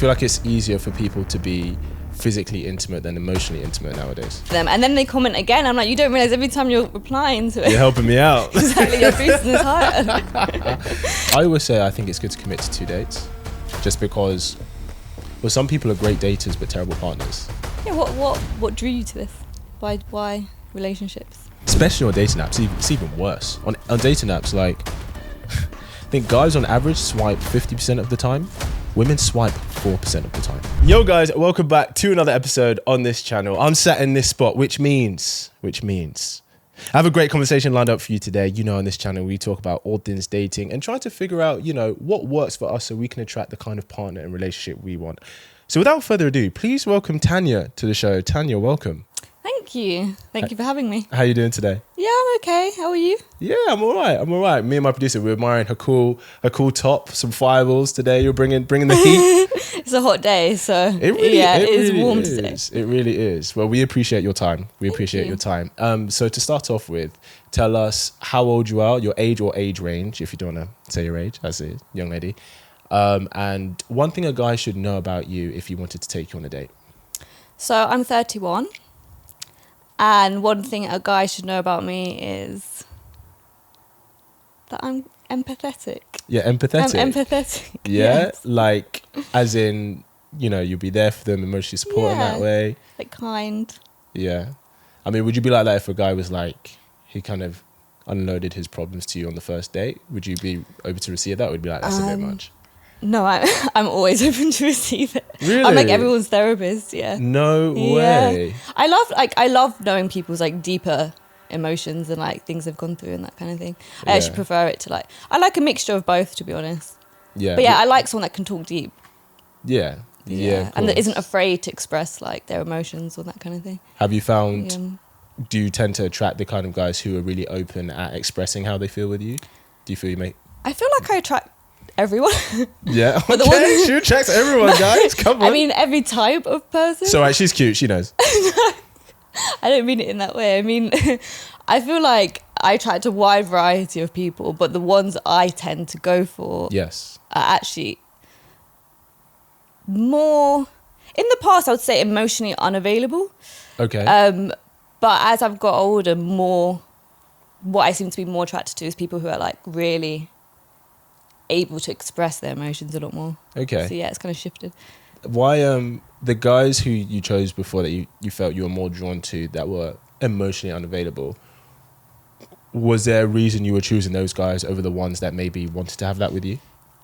feel like it's easier for people to be physically intimate than emotionally intimate nowadays? And then they comment again. I'm like, you don't realize every time you're replying to it. You're helping me out. Exactly, your boosting is higher. I always say I think it's good to commit to 2 dates, just because, well, some people are great daters but terrible partners. Yeah, what drew you to this? Why relationships? Especially on dating apps, it's even worse. On dating apps, like, I think guys on average swipe 50% of the time. Women swipe 4% of the time. Yo guys, welcome back to another episode on this channel. I'm sat in this spot, which means I have a great conversation lined up for you today. You know, on this channel, we talk about all things dating and trying to figure out, you know, what works for us so we can attract the kind of partner and relationship we want. So without further ado, please welcome Tania to the show. Tania, welcome. Thank you. Thank you for having me. How are you doing today? Yeah, I'm okay. How are you? Yeah, I'm all right. Me and my producer, we're admiring her cool top, some fireballs today. You're bringing the heat. It's a hot day, so it is warm today. It really is. Well, we appreciate your time. Your time. So to start off with, tell us how old you are, your age or age range, if you don't want to say your age as a young lady. And one thing a guy should know about you if he wanted to take you on a date. So I'm 31. And one thing a guy should know about me is that I'm empathetic. Yeah, empathetic. I'm empathetic. Yeah, yes. like as in, you know, you'll be there for them, emotionally supporting that way. Like kind. Yeah. I mean, would you be like that if a guy was like, he kind of unloaded his problems to you on the first date? Would you be open to receive that? Or would you be like, that's a bit much? No, I'm always open to receive it. Really? I'm like everyone's therapist, yeah. No way. I love knowing people's like deeper emotions and like things they've gone through and that kind of thing. I actually prefer it to I like a mixture of both, to be honest. Yeah. But yeah, I like someone that can talk deep. Yeah. Yeah. And that isn't afraid to express like their emotions or that kind of thing. Have you found, do you tend to attract the kind of guys who are really open at expressing how they feel with you? Do you feel you make... I feel like I attract everyone. Yeah, okay, she attracts everyone, guys. Come on. I mean, every type of person. So, right, she's cute. She knows. I don't mean it in that way. I mean, I feel like I attract a wide variety of people, but the ones I tend to go for are actually more, in the past, I would say emotionally unavailable. Okay. But as I've got older, what I seem to be more attracted to is people who are like really able to express their emotions a lot more. Okay. So yeah, it's kind of shifted. Why the guys who you chose before that you felt you were more drawn to that were emotionally unavailable, was there a reason you were choosing those guys over the ones that maybe wanted to have that with you?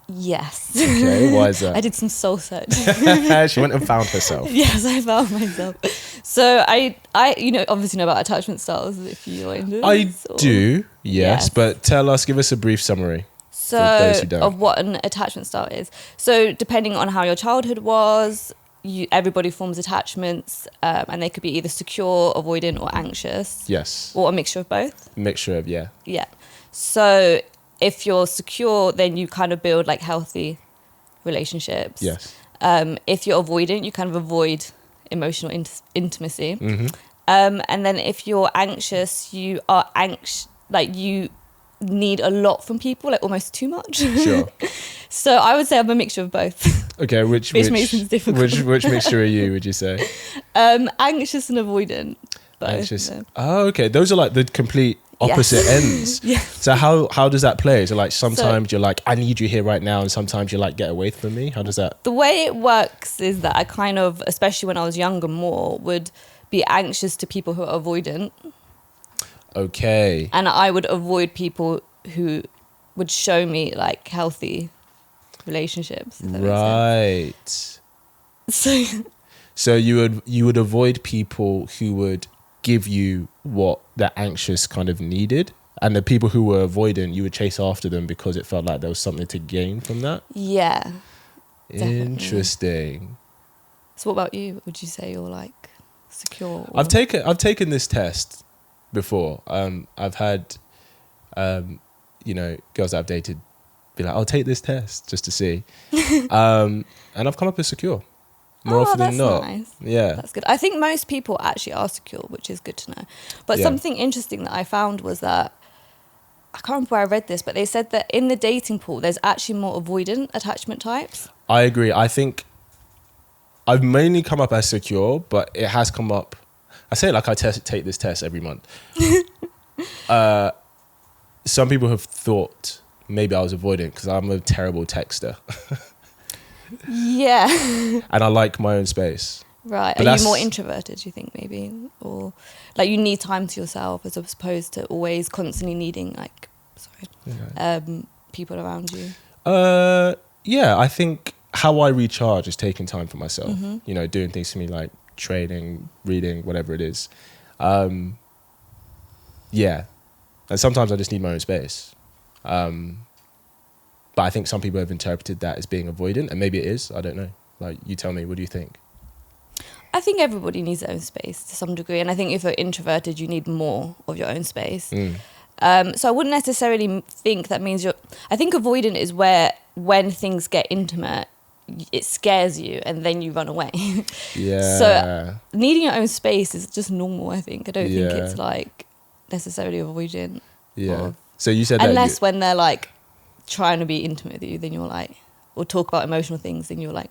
Yes. Okay, why is that? I did some soul search. She went and found herself. Yes, I found myself. So I obviously know about attachment styles if you are into this. I do, yes, but give us a brief summary. So of what an attachment style is. So depending on how your childhood was, everybody forms attachments, and they could be either secure, avoidant, or anxious. Yes. Or a mixture of both. Mixture of, yeah. Yeah. So if you're secure, then you kind of build like healthy relationships. Yes. If you're avoidant, you kind of avoid emotional intimacy. Mm-hmm. And then if you're anxious, you are you need a lot from people, like almost too much. Sure. So I would say I'm a mixture of both. Okay, which makes things difficult. Which mixture are you, would you say? Anxious and avoidant. Both, anxious. Yeah. Oh, okay. Those are like the complete opposite ends. Yeah. So how does that play? So like sometimes you're like, I need you here right now, and sometimes you're like, get away from me. How does that? The way it works is that I kind of, especially when I was younger more, would be anxious to people who are avoidant. Okay. And I would avoid people who would show me like healthy relationships. Right. So you would avoid people who would give you what the anxious kind of needed, and the people who were avoidant, you would chase after them because it felt like there was something to gain from that. Yeah. Definitely. Interesting. So what about you? Would you say you're like secure? I've taken this test before. I've had, girls that I've dated be like, I'll take this test just to see. And I've come up as secure. More often than not. Nice. Yeah. That's good. I think most people actually are secure, which is good to know. But something interesting that I found was that, I can't remember where I read this, but they said that in the dating pool, there's actually more avoidant attachment types. I agree. I think I've mainly come up as secure, but it has come up. I say it like I take this test every month. Some people have thought maybe I was avoidant because I'm a terrible texter. Yeah. And I like my own space. Right. But are you more introverted, do you think, maybe? Or like you need time to yourself as opposed to always constantly needing people around you? Yeah, I think how I recharge is taking time for myself. Mm-hmm. You know, doing things for me like training, reading, whatever it is. Yeah. And sometimes I just need my own space. But I think some people have interpreted that as being avoidant, and maybe it is. I don't know. Like, you tell me, what do you think? I think everybody needs their own space to some degree. And I think if you're introverted, you need more of your own space. So I wouldn't necessarily think that means I think avoidant is where when things get intimate, it scares you and then you run away. Yeah. So needing your own space is just normal, I think. I don't think it's like necessarily avoidant. Yeah. So you said unless when they're like trying to be intimate with you, then you're like, or talk about emotional things, then you're like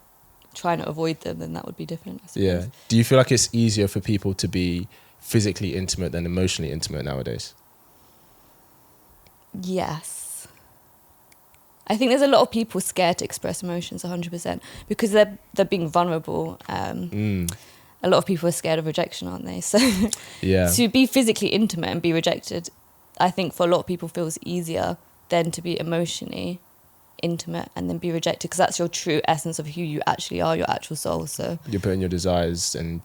trying to avoid them, then that would be different, I suppose. Yeah. Do you feel like it's easier for people to be physically intimate than emotionally intimate nowadays? Yes. I think there's a lot of people scared to express emotions 100% because they're being vulnerable. A lot of people are scared of rejection, aren't they? So to be physically intimate and be rejected, I think for a lot of people feels easier than to be emotionally intimate and then be rejected, because that's your true essence of who you actually are, your actual soul. So you're putting your desires and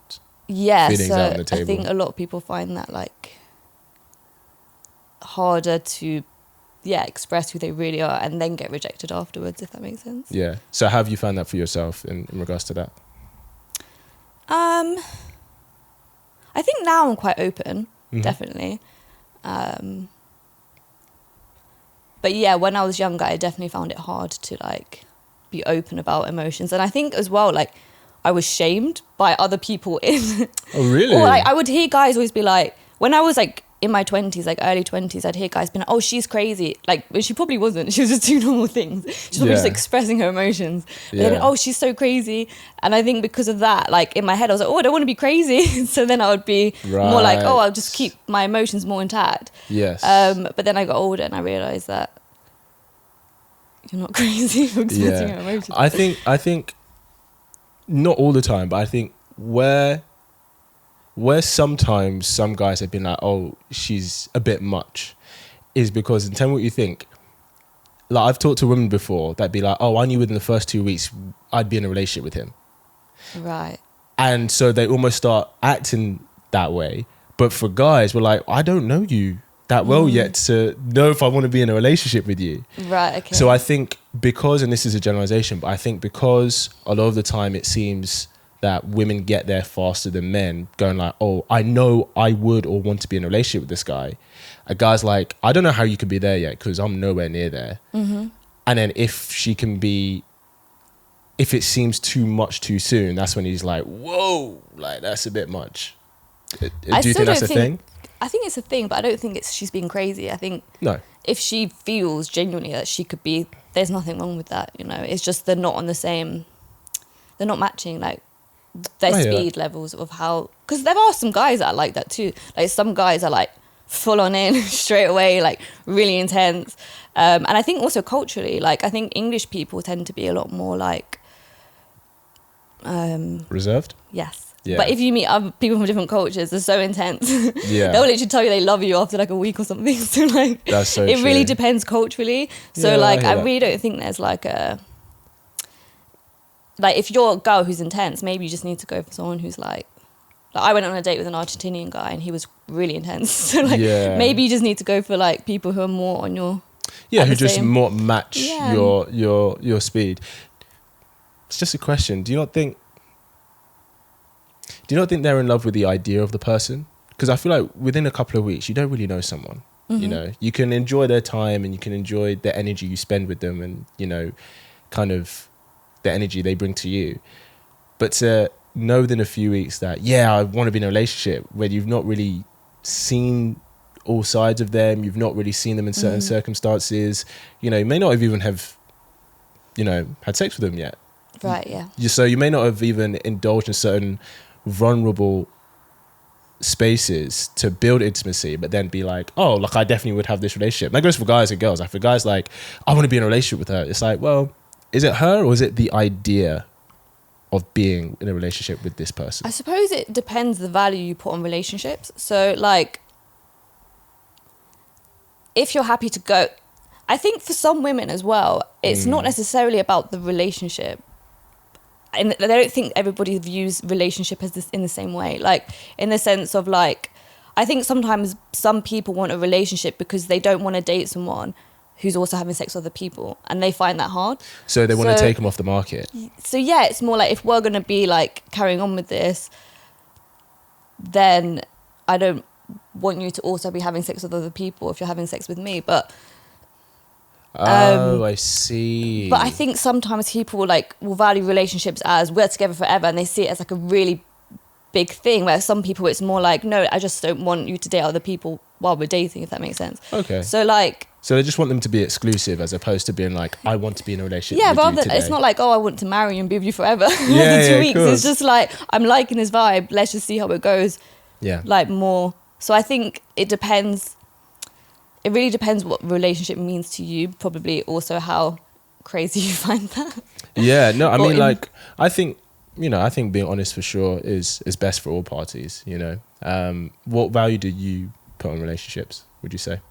feelings out on the table. I think a lot of people find that like harder to express who they really are and then get rejected afterwards, if that makes sense. Yeah. So how have you found that for yourself in regards to that? I think now I'm quite open, definitely. But yeah, when I was younger, I definitely found it hard to like be open about emotions. And I think as well, like I was shamed by other people in... Oh, really? Or like I would hear guys always be like, when I was like in my 20s, like early 20s, I'd hear guys be like, oh, she's crazy. Like, but she probably wasn't. She was just doing normal things. She's probably just expressing her emotions. But then, oh, she's so crazy. And I think because of that, like in my head, I was like, oh, I don't want to be crazy. So then I would be more like, oh, I'll just keep my emotions more intact. Yes. But then I got older and I realised that you're not crazy for expressing your emotions. I think not all the time, but I think where sometimes some guys have been like, oh, she's a bit much, is because, and tell me what you think, like I've talked to women before that'd be like, oh, I knew within the first 2 weeks I'd be in a relationship with him. Right. And so they almost start acting that way. But for guys, we're like, I don't know you that well yet to know if I want to be in a relationship with you. Right, okay. So I think because, and this is a generalization, but I think because a lot of the time it seems that women get there faster than men, going like, oh, I know I would or want to be in a relationship with this guy. A guy's like, I don't know how you could be there yet because I'm nowhere near there. And then if it seems too much too soon, that's when he's like, whoa, like that's a bit much. Do you think that's a thing? I think it's a thing, but I don't think she's being crazy. I think if she feels genuinely that she could be, there's nothing wrong with that, you know. It's just they're not on the same, they're not matching like their speed levels of how, because there are some guys that are like that too. Like some guys are like full on in straight away, like really intense. And I think also culturally, like I think English people tend to be a lot more like reserved. Yes. Yeah. But if you meet other people from different cultures, they're so intense. Yeah. They'll literally tell you they love you after like a week or something. So like, that's so it true. really depends culturally. So yeah, like, I really don't think there's like if you're a girl who's intense, maybe you just need to go for someone who's like I went on a date with an Argentinian guy and he was really intense. So like, maybe you just need to go for like people who are more on your who just more match your speed. It's just a question. Do you not think they're in love with the idea of the person? Because I feel like within a couple of weeks, you don't really know someone. You know, you can enjoy their time and you can enjoy the energy you spend with them and, you know, kind of the energy they bring to you. But to know within a few weeks that, I want to be in a relationship where you've not really seen all sides of them, you've not really seen them in certain circumstances, you know, you may not have even had sex with them yet. Right, yeah. So you may not have even indulged in certain vulnerable spaces to build intimacy, but then be like, oh, like I definitely would have this relationship. That goes for guys and girls. Like for guys, like I want to be in a relationship with her. It's like, well, is it her or is it the idea of being in a relationship with this person? I suppose it depends the value you put on relationships. So like, if you're happy to go, I think for some women as well, it's not necessarily about the relationship. And I don't think everybody views relationship as this in the same way. Like in the sense of like, I think sometimes some people want a relationship because they don't want to date someone who's also having sex with other people, and they find that hard. So they want to take them off the market. So yeah, it's more like if we're going to be like carrying on with this, then I don't want you to also be having sex with other people if you're having sex with me. But I see. But I think sometimes people like will value relationships as we're together forever, and they see it as like a really big thing, where some people it's more like, no, I just don't want you to date other people while we're dating, if that makes sense. Okay. So like, so they just want them to be exclusive as opposed to being like, I want to be in a relationship yeah, with rather you today. it's not like, oh, I want to marry you and be with you forever. Yeah, After 2 yeah, weeks. course. It's just like, I'm liking this vibe, let's just see how it goes. Yeah. Like more. So I think it depends. It really depends what relationship means to you. Probably also how crazy you find that. Yeah, no, I mean, like, I think being honest for sure is best for all parties, you know. What value do you put on relationships, would you say?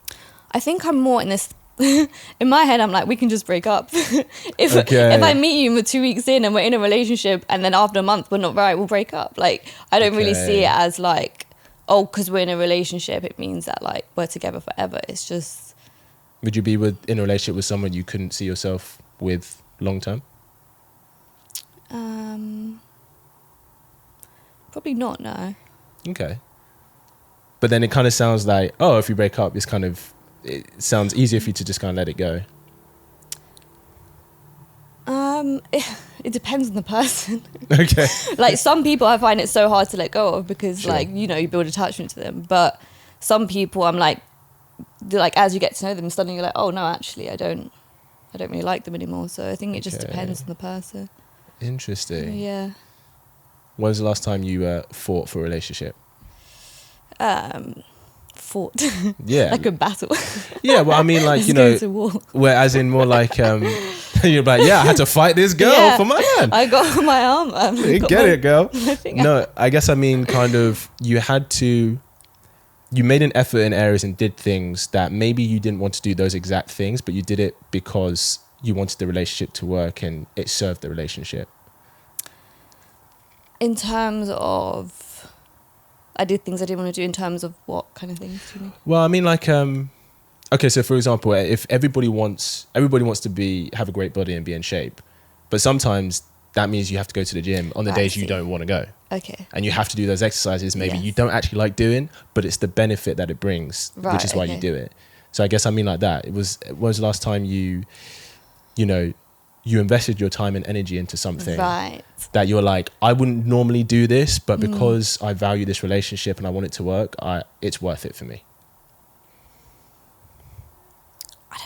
I think I'm more in this, in my head, I'm like, we can just break up. If I meet you and we're 2 weeks in and we're in a relationship and then after a month we're not right, we'll break up. Like, I don't really see it as like, oh, because we're in a relationship, it means that like we're together forever. It's just... Would you be in a relationship with someone you couldn't see yourself with long term? Probably not, no. Okay. But then it kind of sounds like, oh, if you break up, it sounds easier for you to just kind of let it go. It depends on the person. Okay. Like some people I find it so hard to let go of because Sure. like, you know, you build attachment to them. But some people I'm like as you get to know them, suddenly you're like, oh no, actually I don't really like them anymore. So I think it just depends on the person. Interesting. Yeah. When was the last time you fought for a relationship? Fought. Yeah. Like a battle. Yeah, well, I mean, like, you know, where as in more like, you're like, yeah, I had to fight this girl for my man. I got my arm. It, girl. No, I guess I mean kind of you made an effort in areas and did things that maybe you didn't want to do those exact things, but you did it because you wanted the relationship to work and it served the relationship. In terms of... I did things I didn't want to do in terms of what kind of things do you mean? Well, I mean, like, okay, so for example, if everybody wants to have a great body and be in shape, but sometimes that means you have to go to the gym on the days you don't want to go. Okay. And you have to do those exercises maybe you don't actually like doing, but it's the benefit that it brings, which is why you do it. So I guess I mean like that. When was the last time you invested your time and energy into something that you're like, I wouldn't normally do this, but because I value this relationship and I want it to work, it's worth it for me? I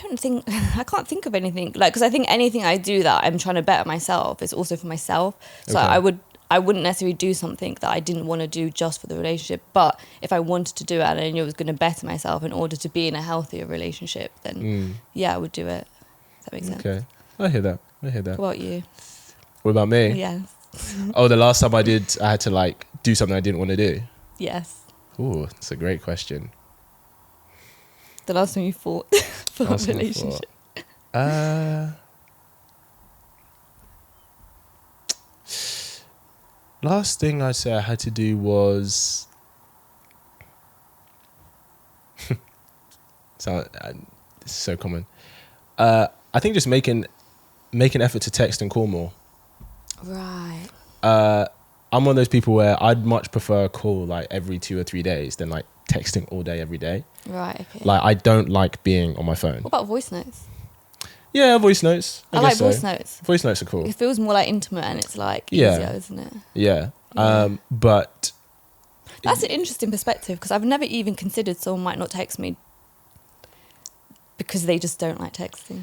can't think of anything, like, because I think anything I do that I'm trying to better myself is also for myself. So okay. I wouldn't necessarily do something that I didn't want to do just for the relationship, but if I wanted to do it and I knew I was going to better myself in order to be in a healthier relationship, then I would do it. Does that make sense? Okay, I hear that. What about you? What about me? Yes. Oh, the last time I had to like do something I didn't want to do. Yes. Ooh, that's a great question. The last time you fought for a relationship. Last thing I'd say I had to do was this is so common. I think just make an effort to text and call more. Right. I'm one of those people where I'd much prefer a call like every 2 or 3 days than like texting all day every day. Right. Okay. Like I don't like being on my phone. What about voice notes? Yeah, voice notes. I like voice notes. Voice notes are cool. It feels more like intimate and it's like easier, isn't it? Yeah. But that's an interesting perspective because I've never even considered someone might not text me because they just don't like texting.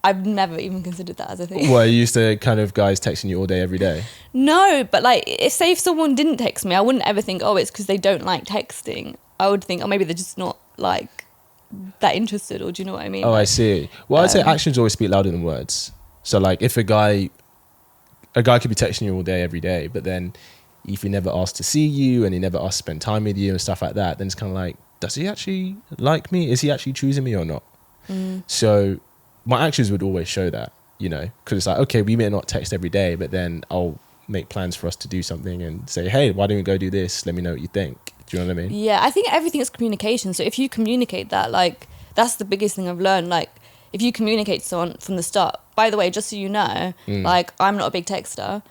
I've never even considered that as a thing. Well, are you used to kind of guys texting you all day, every day? No, but like, if someone didn't text me, I wouldn't ever think, oh, it's because they don't like texting. I would think, oh, maybe they're just not like that interested, or do you know what I mean? Oh, like, I see. Well, I'd say actions always speak louder than words. So like, if a guy could be texting you all day, every day, but then if he never asked to see you and he never asked to spend time with you and stuff like that, then it's kind of like, does he actually like me? Is he actually choosing me or not? So my actions would always show that, you know, because it's like, okay, we may not text every day, but then I'll make plans for us to do something and say, hey, why don't we go do this? Let me know what you think. Do you know what I mean? Yeah, I think everything is communication. So if you communicate that, like, that's the biggest thing I've learned. Like, if you communicate to someone from the start, by the way, just so you know, like, I'm not a big texter.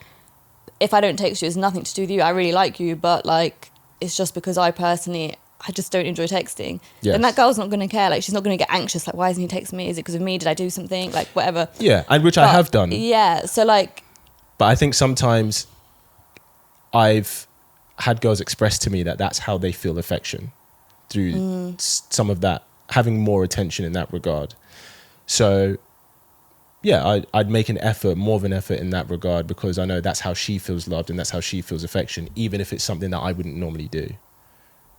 If I don't text you, it's nothing to do with you. I really like you, but like, it's just because I just don't enjoy texting. Yes. And that girl's not going to care. Like, she's not going to get anxious. Like, why isn't he texting me? Is it because of me? Did I do something? Like, whatever. Yeah, and which I have done. Yeah, so like... But I think sometimes I've had girls express to me that that's how they feel affection, through some of that, having more attention in that regard. So, yeah, I'd make an effort, more of an effort in that regard, because I know that's how she feels loved and that's how she feels affection, even if it's something that I wouldn't normally do. Do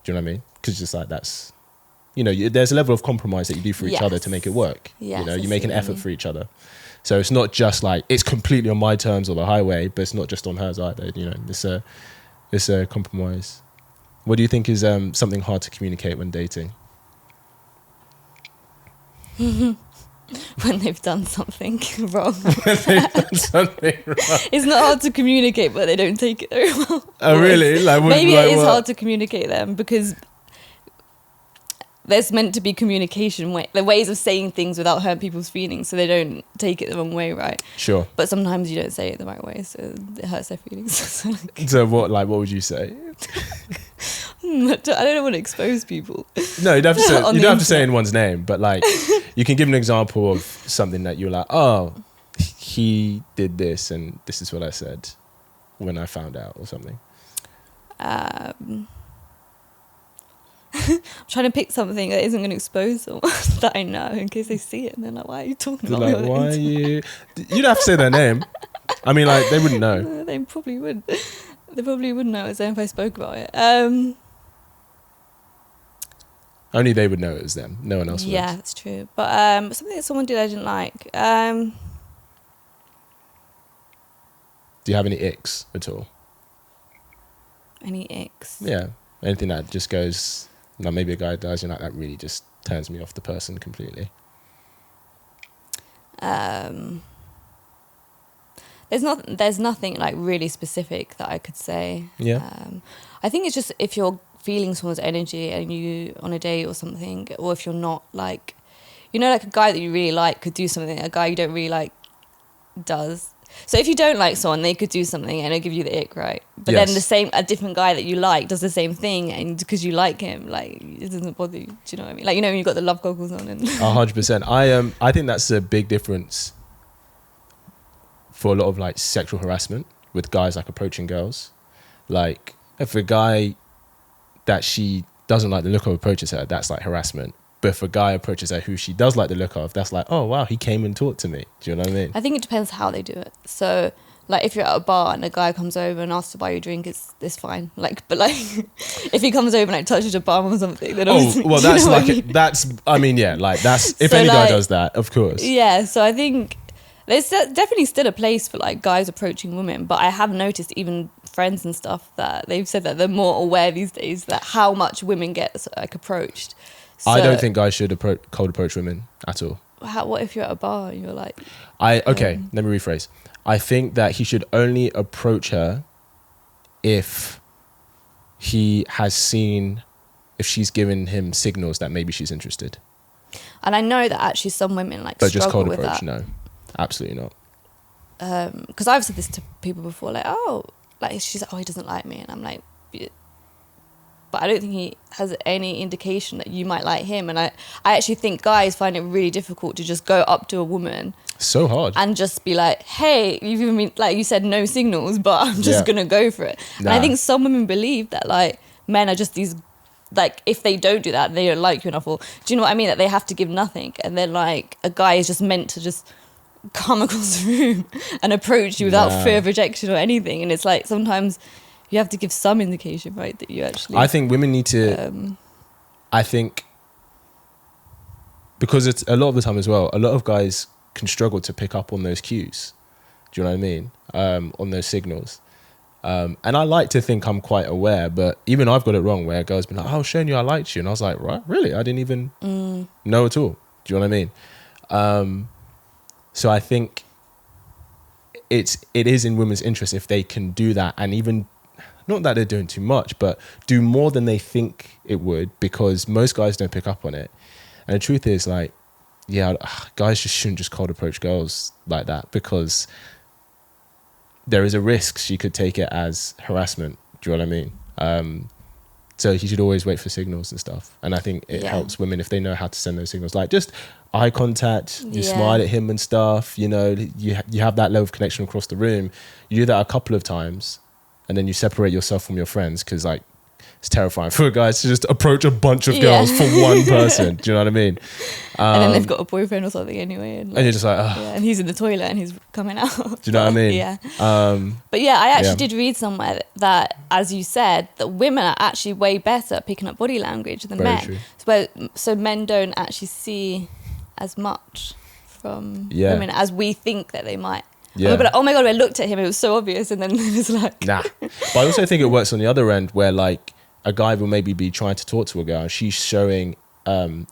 you know what I mean? Because just like, that's, you know, there's a level of compromise that you do for each other to make it work. Yes, you know, you make an effort for each other. So it's not just like, it's completely on my terms or the highway, but it's not just on hers either. You know, it's a compromise. What do you think is something hard to communicate when dating? When they've done something wrong. When they've done something wrong. It's not hard to communicate, but they don't take it very well. Oh, really? Like, maybe like it is what? hard to communicate them, because there's meant to be communication, the ways of saying things without hurting people's feelings, so they don't take it the wrong way, right? Sure. But sometimes you don't say it the right way, so it hurts their feelings. So what would you say? I don't want to expose people. No, you don't have to say, You don't have to say anyone's name, but like, you can give an example of something that you're like, oh, he did this and this is what I said when I found out, or something. I'm trying to pick something that isn't going to expose someone that I know, in case they see it and they're like, why are you talking about like, why are you... You don't have to say their name. I mean, like, they wouldn't know. They probably would. They probably wouldn't know as if I spoke about it. Only they would know it was them. No one else would. Yeah, that's true. But something that someone did I didn't like. Do you have any icks at all? Any icks? Yeah. Anything that just goes... Like, maybe a guy does, and like, that really just turns me off the person completely. There's nothing like really specific that I could say. Yeah. I think it's just if you're feeling someone's energy and you on a date or something, or if you're not, like, you know, like a guy that you really like could do something a guy you don't really like does. So if you don't like someone, they could do something and it'll give you the ick, right? But Yes. then a different guy that you like does the same thing, and because you like him, like, it doesn't bother you. Do you know what I mean? Like, you know, when you've got the love goggles on and 100%. I think that's a big difference for a lot of like sexual harassment with guys like approaching girls. Like, if a guy that she doesn't like the look of approaches her, that's like harassment. But if a guy approaches her who she does like the look of, that's like, oh wow, he came and talked to me. Do you know what I mean? I think it depends how they do it. So, like, if you're at a bar and a guy comes over and asks to buy you a drink, it's fine. Like, but like, if he comes over and like touches your bum or something, then obviously, well, do you that's know what like I mean? I mean, yeah, like that's if So, any guy like, does that, of course. Yeah. So I think there's definitely still a place for like guys approaching women, but I have noticed even friends and stuff that they've said that they're more aware these days that how much women get like approached. So, I don't think guys should cold approach women at all. what if you're at a bar and you're like... Let me rephrase. I think that he should only approach her if he has seen, if she's given him signals that maybe she's interested. And I know that actually some women like But struggle just cold with approach, that. no. Absolutely not. Because I've said this to people before, like, oh, like, she's like, oh, he doesn't like me. And I'm like... But I don't think he has any indication that you might like him. And I actually think guys find it really difficult to just go up to a woman. So hard. And just be like, hey, you've even been, like you said, no signals, but I'm just going to go for it. Nah. And I think some women believe that, like, men are just these like if they don't do that, they don't like you enough, or do you know what I mean, that they have to give nothing, and then like a guy is just meant to just come across the room and approach you without fear of rejection or anything. And it's like sometimes you have to give some indication, right, that you actually, I think women need to I think because it's a lot of the time as well, a lot of guys can struggle to pick up on those cues, do you know what I mean, on those signals. And I like to think I'm quite aware, but even I've got it wrong where a girl's been like, oh, showing you I liked you. And I was like, right, really? I didn't even know at all. Do you know what I mean? So I think it is in women's interest if they can do that, and even, not that they're doing too much, but do more than they think it would, because most guys don't pick up on it. And the truth is, like, yeah, guys just shouldn't just cold approach girls like that, because there is a risk she could take it as harassment. Do you know what I mean? So you should always wait for signals and stuff. And I think it helps women if they know how to send those signals, like just eye contact, you smile at him and stuff, you know, you have that level of connection across the room. You do that a couple of times and then you separate yourself from your friends, because like it's terrifying for guys to just approach a bunch of girls for one person. Do you know what I mean? And then they've got a boyfriend or something anyway. And, like, and you're just like, and he's in the toilet and he's coming out. Do you know what I mean? Yeah. But yeah, I actually did read somewhere that, as you said, that women are actually way better at picking up body language than Very men. true. So men don't actually see as much from women as we think that they might. Yeah. We'll be like, oh my God, I looked at him, it was so obvious. And then it was like... Nah. But I also think it works on the other end where like a guy will maybe be trying to talk to a girl and she's showing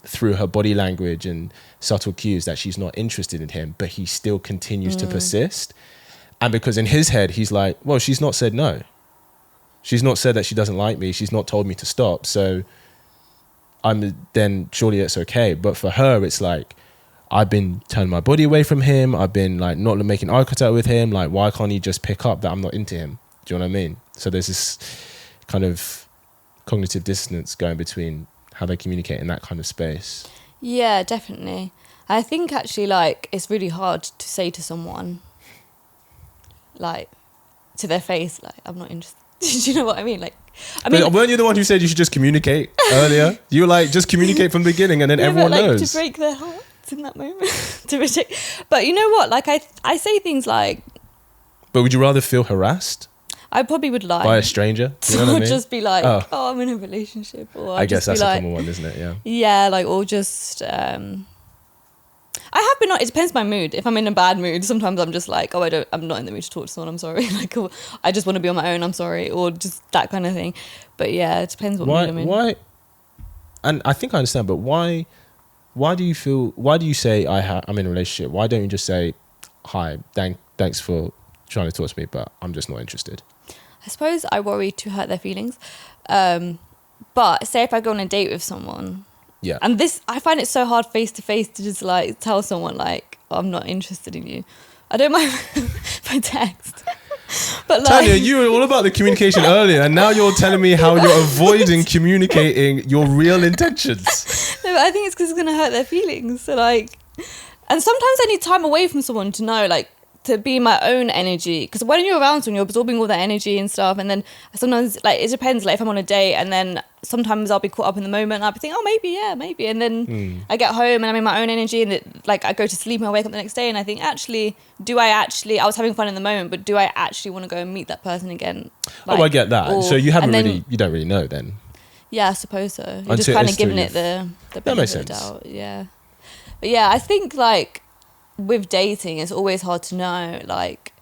through her body language and subtle cues that she's not interested in him, but he still continues to persist. And because in his head, he's like, well, she's not said no. She's not said that she doesn't like me. She's not told me to stop. So then surely it's okay. But for her, it's like, I've been turning my body away from him. I've been like not making eye contact with him. Like, why can't he just pick up that I'm not into him? Do you know what I mean? So there's this kind of cognitive dissonance going between how they communicate in that kind of space. Yeah, definitely. I think actually like it's really hard to say to someone like to their face, like, I'm not interested. Do you know what I mean? Like, I mean, weren't you the one who said you should just communicate earlier? You were like, just communicate from the beginning and then everyone knows. To break their hearts in that moment. To reject. But you know what? Like I say things like... But would you rather feel harassed? I probably would lie. By a stranger? You know what I mean? Just be like, oh, I'm in a relationship. Or I guess that's a common one, isn't it? Yeah. Yeah, like, or just... I have been it depends my mood. If I'm in a bad mood, sometimes I'm just like, I'm not in the mood to talk to someone, I'm sorry. Like, I just want to be on my own, I'm sorry. Or just that kind of thing. But yeah, it depends what mood I'm in. Why? And I think I understand, but why do you say I'm in a relationship? Why don't you just say, hi, thanks for trying to talk to me, but I'm just not interested? I suppose I worry to hurt their feelings. But say if I go on a date with someone, yeah. And I find it so hard face to face to just like tell someone like, I'm not interested in you. I don't mind by text. But like, Tania, you were all about the communication earlier, and now you're telling me how you're avoiding communicating your real intentions. No, but I think it's because it's going to hurt their feelings. So like, and sometimes I need time away from someone to know, like, to be my own energy, because when you're around someone, you're absorbing all that energy and stuff, and then sometimes, like, it depends, like if I'm on a date and then sometimes I'll be caught up in the moment and I'll be thinking, oh maybe, and then I get home and I'm in my own energy, and like I go to sleep and I wake up the next day and I think, I was having fun in the moment, but do I actually want to go and meet that person again? Like, I get that. So you don't really know then. Yeah, I suppose so. You're just kind of giving it the benefit of the doubt. Yeah, but yeah, I think like with dating, it's always hard to know, like,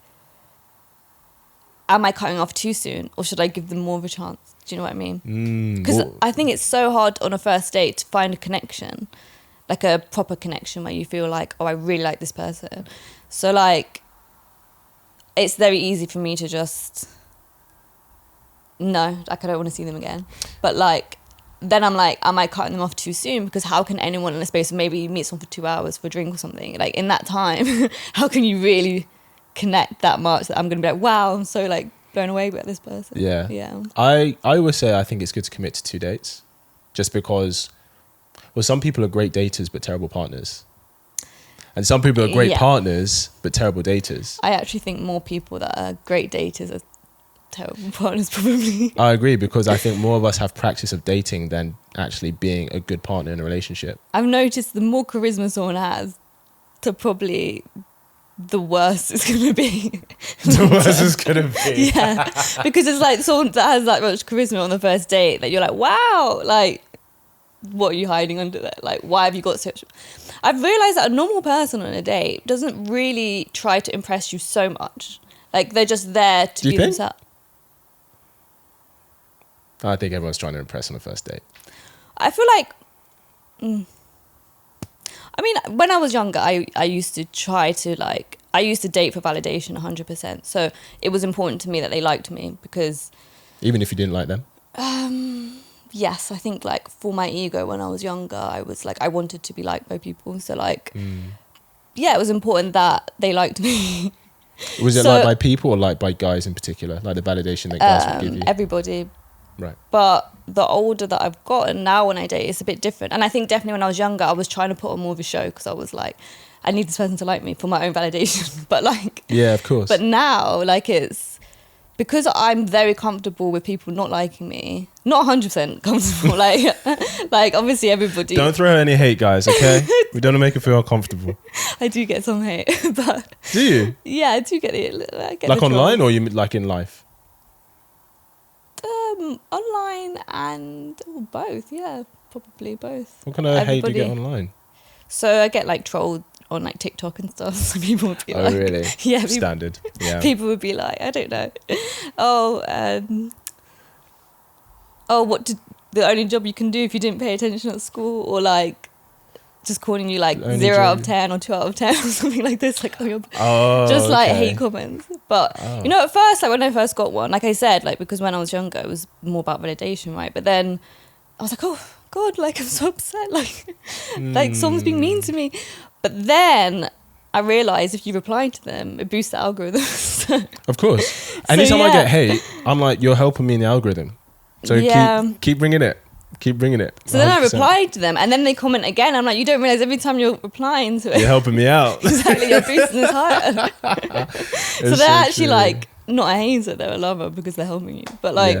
am I cutting off too soon, or should I give them more of a chance? Do you know what I mean? Because I think it's so hard on a first date to find a connection, like a proper connection where you feel like, oh, I really like this person. So like, it's very easy for me to just, no, like I don't want to see them again. But like, then I'm like, am I cutting them off too soon? Because how can anyone in a space of maybe you meet someone for 2 hours for a drink or something, like in that time, how can you really connect that much that I'm going to be like, wow, I'm so like blown away by this person? Yeah. Yeah. I always say I think it's good to commit to 2 dates, just because, well, some people are great daters but terrible partners. And some people are great partners but terrible daters. I actually think more people that are great daters are terrible partners probably. I agree, because I think more of us have practice of dating than actually being a good partner in a relationship. I've noticed the more charisma someone has, to probably the worse it's going to be. The worse it's going to be. Yeah, because it's like someone that has that much charisma on the first date that you're like, wow, like, what are you hiding under there? Like, why have you got such... I've realised that a normal person on a date doesn't really try to impress you so much. Like, they're just there to be themselves. I think everyone's trying to impress on the first date. I feel like... I mean, when I was younger, I used to try to, like... I used to date for validation 100%. So it was important to me that they liked me because... Even if you didn't like them? Yes, I think, like, for my ego when I was younger, I was, like, I wanted to be liked by people. So, like, yeah, it was important that they liked me. Was it liked by people or liked by guys in particular? Like the validation that guys would give you? Everybody. Right. But the older that I've gotten now when I date, it's a bit different. And I think definitely when I was younger, I was trying to put on more of a show because I was like, I need this person to like me for my own validation. But like... Yeah, of course. But now, like, it's... Because I'm very comfortable with people not liking me, not 100% comfortable, like obviously everybody... Don't throw her any hate, guys, okay? We don't want to make her feel uncomfortable. I do get some hate, but... Do you? Yeah, I do get it. Like online or you like in life? Online and both, yeah, probably both. What kind of hate do you get online? So I get like trolled on like TikTok and stuff. So people would be like, really? Yeah, standard. Yeah. People would be like, I don't know. What did the only job you can do if you didn't pay attention at school, or like just calling you like 0 out of 10 or 2 out of 10 or something like this, like like hate comments. But you know, at first, like when I first got one, like I said, like because when I was younger, it was more about validation, right? But then I was like, oh God, like I'm so upset, like someone's being mean to me. But then I realised if you reply to them, it boosts the algorithm. Of course. Anytime I get hate, I'm like, you're helping me in the algorithm. So keep bringing it. Keep bringing it. 100%. So then I replied to them, and then they comment again. I'm like, you don't realise every time you're replying to it, you're helping me out. Exactly, you're boosting this higher. So they're actually like not a hater, they're a lover because they're helping you. But like,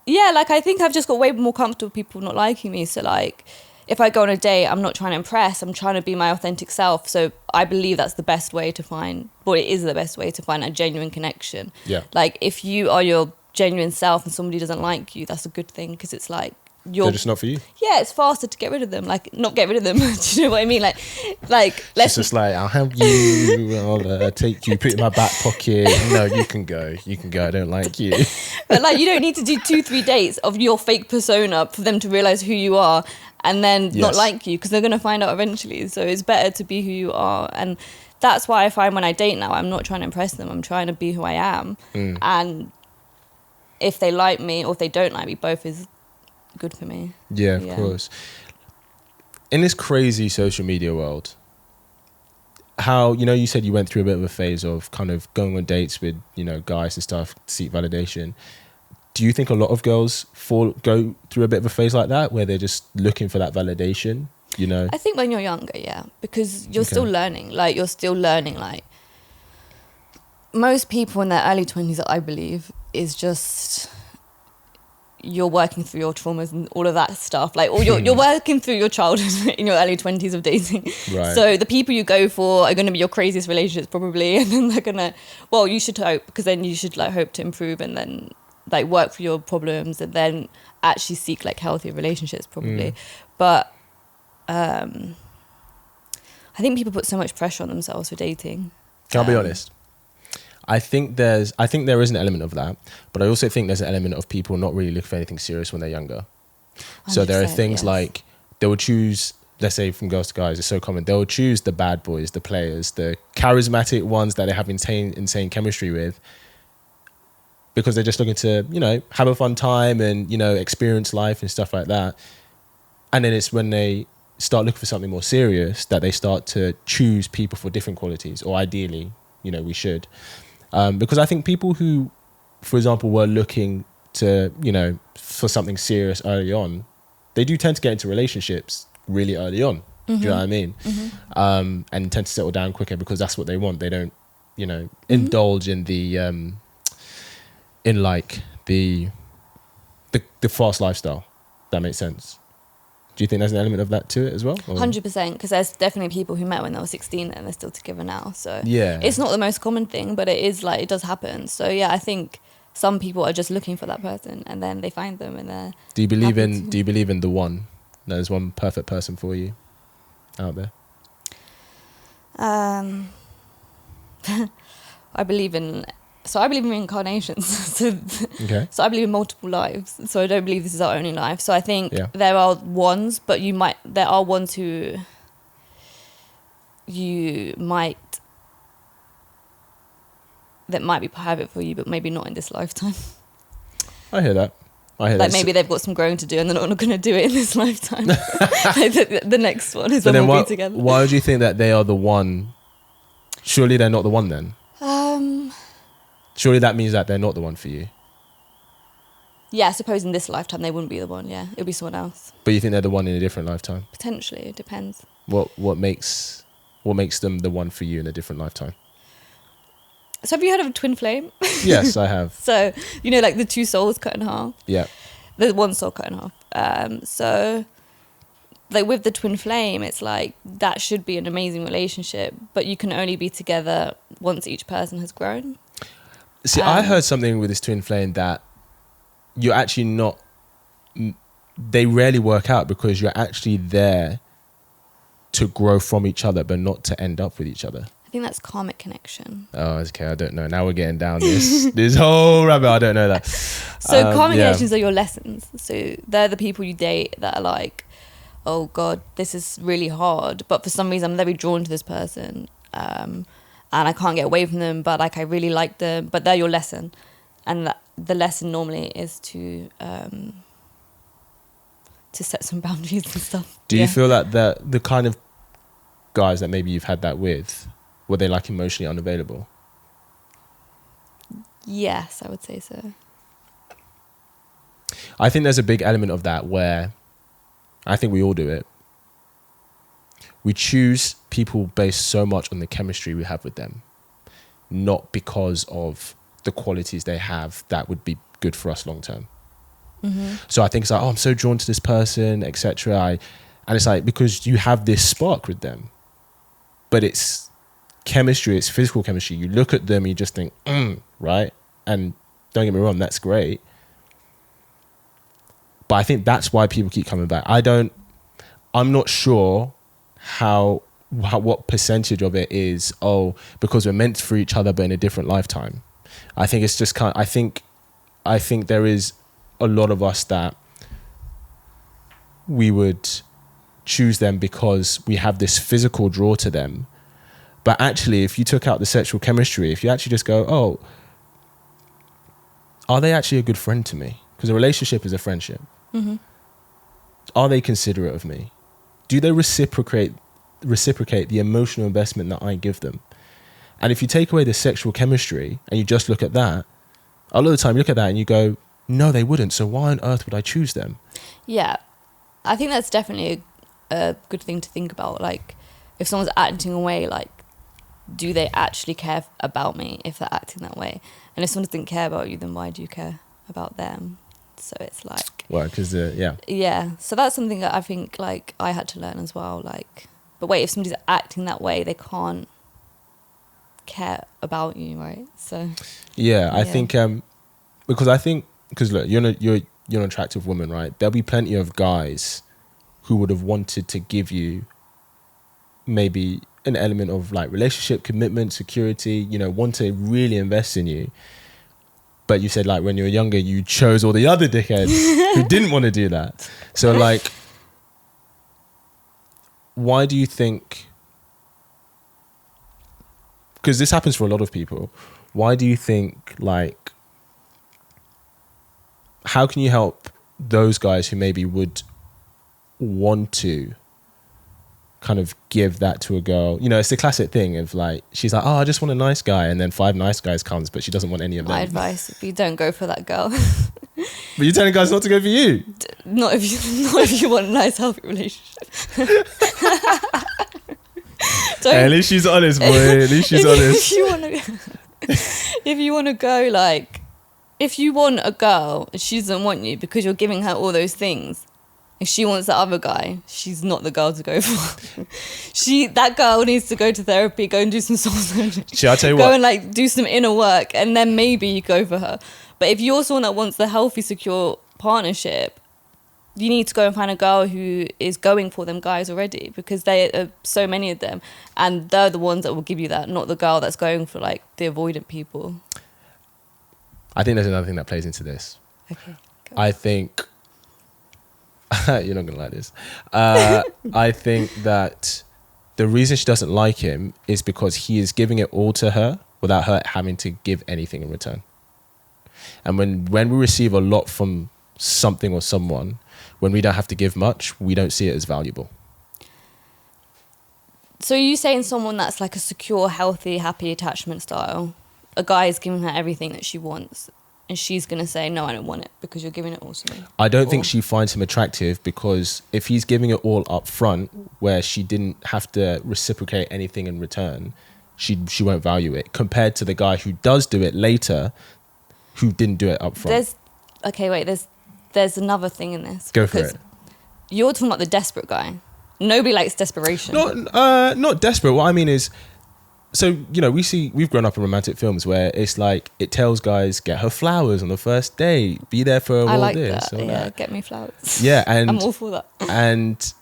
yeah, like I think I've just got way more comfortable with people not liking me. So like, if I go on a date, I'm not trying to impress. I'm trying to be my authentic self. So I believe that's the best way to find, well, it is the best way to find a genuine connection. Yeah. Like if you are your genuine self and somebody doesn't like you, that's a good thing because it's like, they're just not for you. Yeah, it's faster to get rid of them. Like, not get rid of them. Do you know what I mean? Like let's just like, I'll help you. I'll take you. Put it in my back pocket. No, you can go. You can go. I don't like you. But like, you don't need to do 2-3 dates of your fake persona for them to realize who you are and then not like you, because they're gonna find out eventually. So it's better to be who you are, and that's why I find when I date now, I'm not trying to impress them. I'm trying to be who I am, and if they like me or if they don't like me, both is good for me. Yeah, of course. In this crazy social media world, how, you know, you said you went through a bit of a phase of kind of going on dates with, you know, guys and stuff to seek validation. Do you think a lot of girls go through a bit of a phase like that where they're just looking for that validation, you know? I think when you're younger, yeah, because you're still learning. Like, you're still learning. Like, most people in their early 20s, I believe, is just... you're working through your traumas and all of that stuff, like, or you're working through your childhood in your early 20s of dating. Right. So the people you go for are going to be your craziest relationships probably, and then they're gonna, well, you should hope, because then you should like hope to improve and then like work through your problems and then actually seek like healthier relationships probably. But I think people put so much pressure on themselves for dating. Can I be honest? I think there is an element of that, but I also think there's an element of people not really looking for anything serious when they're younger. So there are things like they will choose, let's say from girls to guys, it's so common, they'll choose the bad boys, the players, the charismatic ones that they have insane chemistry with, because they're just looking to, you know, have a fun time and, you know, experience life and stuff like that. And then it's when they start looking for something more serious that they start to choose people for different qualities, or ideally, you know, we should. Because I think people who, for example, were looking to, you know, for something serious early on, they do tend to get into relationships really early on. Do you know what I mean? And tend to settle down quicker because that's what they want. They don't, you know, indulge in the in like the fast lifestyle. That makes sense. Do you think there's an element of that to it as well? 100%, because there's definitely people who met when they were 16 and they're still together now. So yeah, it's not the most common thing, but it is like, it does happen. So yeah, I think some people are just looking for that person and then they find them and they're Do you believe in the one? There's one perfect person for you out there? I believe in reincarnations. So I believe in multiple lives. So I don't believe this is our only life. So I think there are ones, but there are ones who that might be private for you, but maybe not in this lifetime. I hear that. Like maybe they've got some growing to do and they're not going to do it in this lifetime. Like the next one is when we'll be together. Why do you think that they are the one? Surely they're not the one then? Surely that means that they're not the one for you. Yeah, I suppose in this lifetime they wouldn't be the one, yeah. It'll be someone else. But you think they're the one in a different lifetime? Potentially, it depends. What makes them the one for you in a different lifetime? So have you heard of a twin flame? Yes, I have. So, you know, like the two souls cut in half? Yeah. The one soul cut in half. So, like with the twin flame, it's like that should be an amazing relationship, but you can only be together once each person has grown. See, I heard something with this twin flame that you're actually not... They rarely work out because you're actually there to grow from each other, but not to end up with each other. I think that's karmic connection. Oh, okay. I don't know. Now we're getting down this whole rabbit. I don't know that. So karmic connections are your lessons. So they're the people you date that are like, oh God, this is really hard. But for some reason, I'm very drawn to this person. And I can't get away from them, but like I really like them. But they're your lesson. And the lesson normally is to set some boundaries and stuff. Do you feel that the kind of guys that maybe you've had that with, were they like emotionally unavailable? Yes, I would say so. I think there's a big element of that where I think we all do it. We choose people based so much on the chemistry we have with them, not because of the qualities they have that would be good for us long term. Mm-hmm. So I think it's like, oh, I'm so drawn to this person, etc. And it's like, because you have this spark with them, but it's chemistry, it's physical chemistry. You look at them and you just think, right? And don't get me wrong, that's great. But I think that's why people keep coming back. I'm not sure what percentage of it is, because we're meant for each other but in a different lifetime. I think it's just I think there is a lot of us that we would choose them because we have this physical draw to them. But actually, if you took out the sexual chemistry, if you actually just go, are they actually a good friend to me? Because a relationship is a friendship. Mm-hmm. Are they considerate of me? Do they reciprocate the emotional investment that I give them? And if you take away the sexual chemistry and you just look at that, a lot of the time you look at that and you go, no, they wouldn't. So why on earth would I choose them? Yeah, I think that's definitely a good thing to think about. Like, if someone's acting away, like, do they actually care about me if they're acting that way? And if someone doesn't care about you, then why do you care about them? So it's like... Well, because, Yeah, so that's something that I think, like, I had to learn as well. Like, but wait, if somebody's acting that way, they can't care about you, right? So... Yeah, I think... Because look, you're an attractive woman, right? There'll be plenty of guys who would have wanted to give you maybe an element of like relationship, commitment, security, want to really invest in you. But you said like when you were younger, you chose all the other dickheads who didn't want to do that. So like, why do you think, because this happens for a lot of people, why do you think like, how can you help those guys who maybe would want to kind of give that to a girl? It's the classic thing of like, she's like, I just want a nice guy, and then 5 nice guys comes, but she doesn't want any of them. My advice, if you don't go for that girl. But you're telling guys not to go for you? Not if you want a nice, healthy relationship. Hey, at least she's honest, boy. At least she's honest. If you want to go like if you want a girl and she doesn't want you because you're giving her all those things, if she wants the other guy, she's not the girl to go for. That girl needs to go to therapy, go and do some soul searching. I'll tell you go what. and like do some inner work, and then maybe you go for her. But if you're someone that wants the healthy, secure partnership, you need to go and find a girl who is going for them guys already, because there are so many of them, and they're the ones that will give you that, not the girl that's going for like the avoidant people. I think there's another thing that plays into this. Okay. I think you're not gonna like this. I think that the reason she doesn't like him is because he is giving it all to her without her having to give anything in return. And when we receive a lot from something or someone, when we don't have to give much, we don't see it as valuable. So you saying someone that's like a secure, healthy, happy attachment style, a guy is giving her everything that she wants, and she's going to say, no, I don't want it because you're giving it all to me? I don't think she finds him attractive, because if he's giving it all up front, where she didn't have to reciprocate anything in return, she won't value it, compared to the guy who does do it later, who didn't do it up front. There's another thing in this. Go for it. You're talking about the desperate guy. Nobody likes desperation. Not desperate. What I mean is, so, you know, we've grown up in romantic films where it's like, it tells guys, get her flowers on the first date, be there for her, I all like this. that. All Yeah, that. get me flowers. Yeah, and I'm all for that. And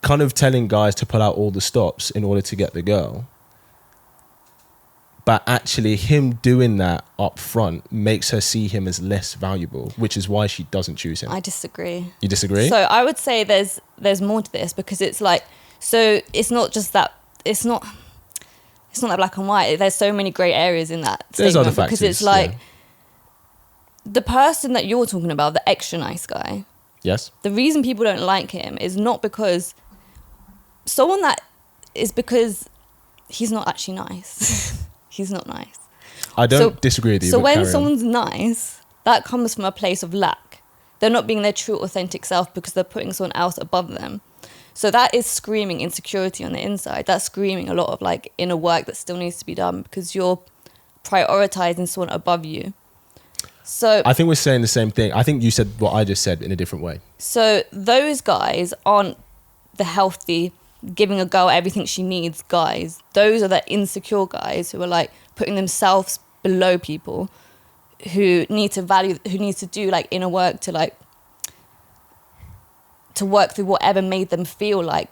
kind of telling guys to pull out all the stops in order to get the girl. But actually him doing that up front makes her see him as less valuable, which is why she doesn't choose him. I disagree. You disagree? So I would say there's more to this, because it's like, so it's not just that, it's not that black and white. There's so many grey areas in that There's statement, other factors, because it's like, yeah. The person that you're talking about, the extra nice guy, Yes. the reason people don't like him is not because someone that is because he's not actually nice. He's not nice. I don't disagree with you. So but when carry on. someone's nice, that comes from a place of lack. They're not being their true, authentic self because they're putting someone else above them. So that is screaming insecurity on the inside. That's screaming a lot of like inner work that still needs to be done, because you're prioritizing someone above you. So I think we're saying the same thing. I think you said what I just said in a different way. So those guys aren't the healthy, giving a girl everything she needs guys. Those are the insecure guys who are like putting themselves below people, who need to do like inner work to like to work through whatever made them feel like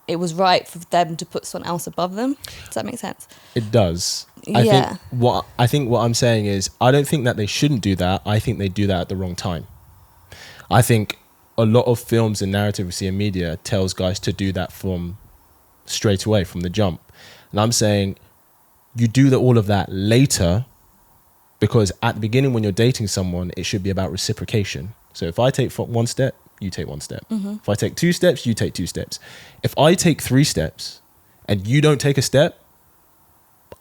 it was right for them to put someone else above them. Does that make sense? It does. Yeah. I think what I'm saying is, I don't think that they shouldn't do that. I think they do that at the wrong time. I think a lot of films and narrative we see in media tells guys to do that from straight away, from the jump. And I'm saying you do all of that later, because at the beginning when you're dating someone, it should be about reciprocation. So if I take one step, you take one step. Mm-hmm. If I take 2 steps, you take 2 steps. If I take 3 steps and you don't take a step,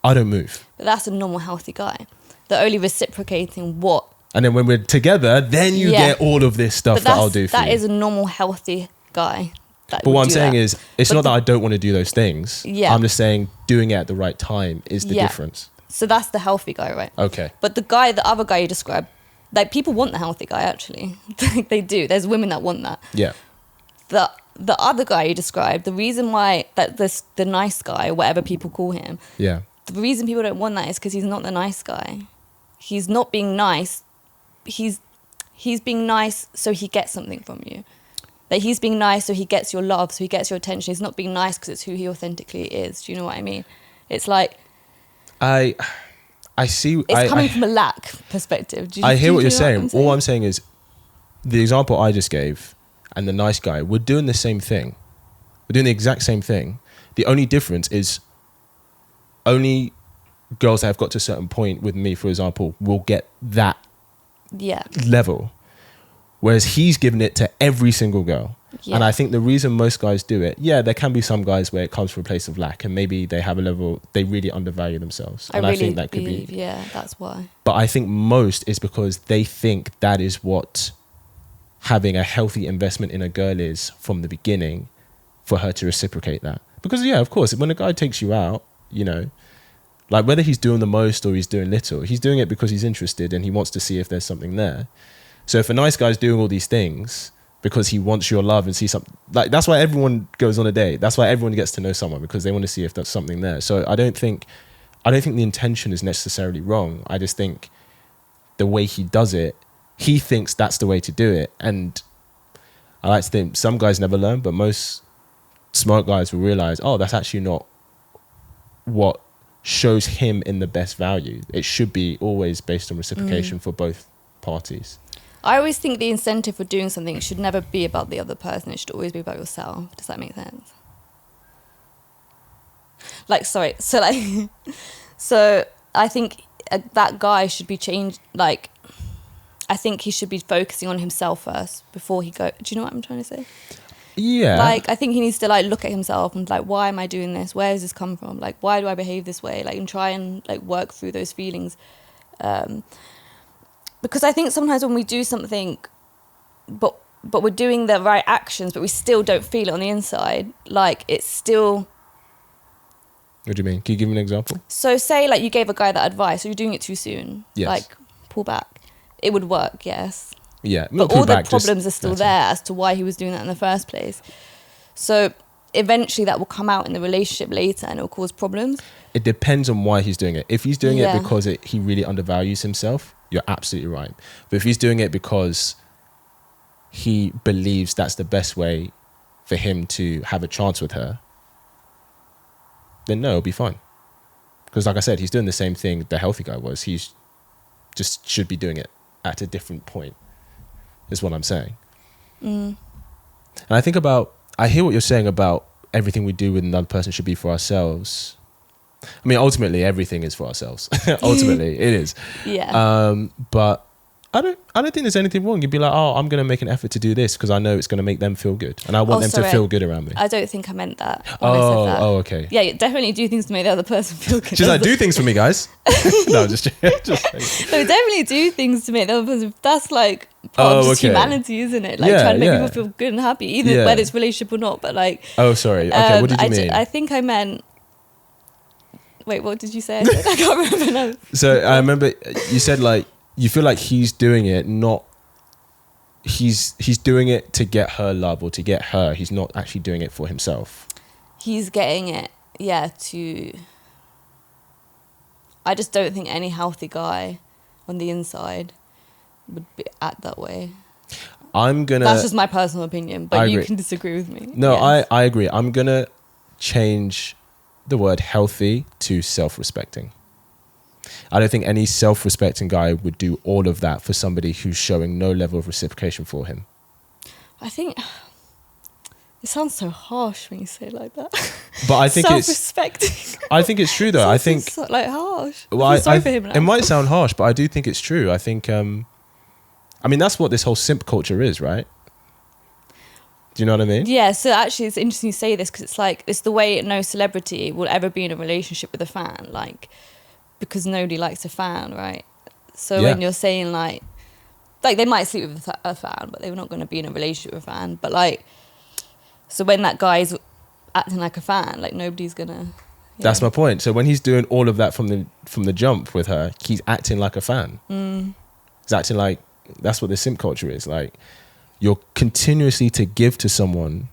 I don't move. But that's a normal, healthy guy. They're only reciprocating what. And then when we're together, then you get all of this stuff that I'll do for you. That is a normal, healthy guy. But what I'm saying is, it's not that I don't want to do those things. Yeah. I'm just saying doing it at the right time is the difference. So that's the healthy guy, right? Okay. But the other guy you described, like people want the healthy guy actually. Like they do. There's women that want that. Yeah. The other guy you described, the reason why the nice guy, whatever people call him, Yeah. the reason people don't want that is because he's not the nice guy. He's not being nice. He's being nice so he gets something from you. Like he's being nice so he gets your love, so he gets your attention. He's not being nice because it's who he authentically is. Do you know what I mean? It's like I see. It's coming from a lack perspective. I hear what you're saying. All I'm saying is, the example I just gave and the nice guy, we're doing the same thing. We're doing the exact same thing. The only difference is only girls that have got to a certain point with me, for example, will get that level. Whereas he's giving it to every single girl. Yeah. And I think the reason most guys do it, there can be some guys where it comes from a place of lack and maybe they have a level, they really undervalue themselves. I think that could be. Yeah, that's why. But I think most is because they think that is what having a healthy investment in a girl is from the beginning, for her to reciprocate that. Because of course, when a guy takes you out, Like whether he's doing the most or he's doing little, he's doing it because he's interested and he wants to see if there's something there. So if a nice guy's doing all these things because he wants your love and see something, like that's why everyone goes on a date. That's why everyone gets to know someone, because they want to see if there's something there. So I don't think the intention is necessarily wrong. I just think the way he does it, he thinks that's the way to do it. And I like to think some guys never learn, but most smart guys will realize, oh, that's actually not what shows him in the best value. It should be always based on reciprocation for both parties. I always think the incentive for doing something should never be about the other person. It should always be about yourself. Does that make sense? Like, sorry. So like, so I think that guy should be changed. Like, I think he should be focusing on himself first before he go. Do you know what I'm trying to say? Yeah. Like, I think he needs to like look at himself and like, why am I doing this? Where does this come from? Like, why do I behave this way? Like, and try and like work through those feelings. Because I think sometimes when we do something, but we're doing the right actions, but we still don't feel it on the inside. Like, it's still. What do you mean? Can you give me an example? So say like you gave a guy that advice, or you're doing it too soon. Yes. Like, pull back. It would work, yes. Yeah, but all the problems are still there as to why he was doing that in the first place. So eventually that will come out in the relationship later and it will cause problems. It depends on why he's doing it. If he's doing it because he really undervalues himself, you're absolutely right. But if he's doing it because he believes that's the best way for him to have a chance with her, then no, it'll be fine. Because like I said, he's doing the same thing the healthy guy was. He's just should be doing it at a different point. Is what I'm saying. And I hear what you're saying about everything we do with another person should be for ourselves. I mean, ultimately, everything is for ourselves. Ultimately, it is. Yeah. But I don't think there's anything wrong. You'd be like, oh, I'm going to make an effort to do this because I know it's going to make them feel good. And I want them to feel good around me. I don't think I meant that when I said that. Okay. Yeah, you definitely do things to make the other person feel good. She's like, do things for me, guys. No, just no, definitely do things to make the other person. That's like part of just humanity, isn't it? Like trying to make people feel good and happy, even whether it's relationship or not. But like, oh, sorry. Okay, what did you mean? I think I meant. Wait, what did you say? I can't remember now. So I remember you said like you feel like he's doing it, not he's doing it to get her love or to get her. He's not actually doing it for himself. He's getting it, to. I just don't think any healthy guy on the inside would act that way. That's just my personal opinion, but you can disagree with me. No, yes. I agree. I'm gonna change the word healthy to self-respecting. I don't think any self-respecting guy would do all of that for somebody who's showing no level of reciprocation for him. I think it sounds so harsh when you say it like that. But I think self-respecting. I think it's true though. I think so, like harsh. Well, sorry for him now. It might sound harsh, but I do think it's true. I think I mean that's what this whole simp culture is, right? Do you know what I mean? Yeah, so actually it's interesting you say this because it's like, it's the way no celebrity will ever be in a relationship with a fan, like, because nobody likes a fan, right? So when you're saying like they might sleep with a fan, but they're not going to be in a relationship with a fan. But like, so when that guy's acting like a fan, like nobody's going to... That's my point. So when he's doing all of that from the jump with her, he's acting like a fan. He's acting like, that's what the simp culture is, like... You're continuously to give to someone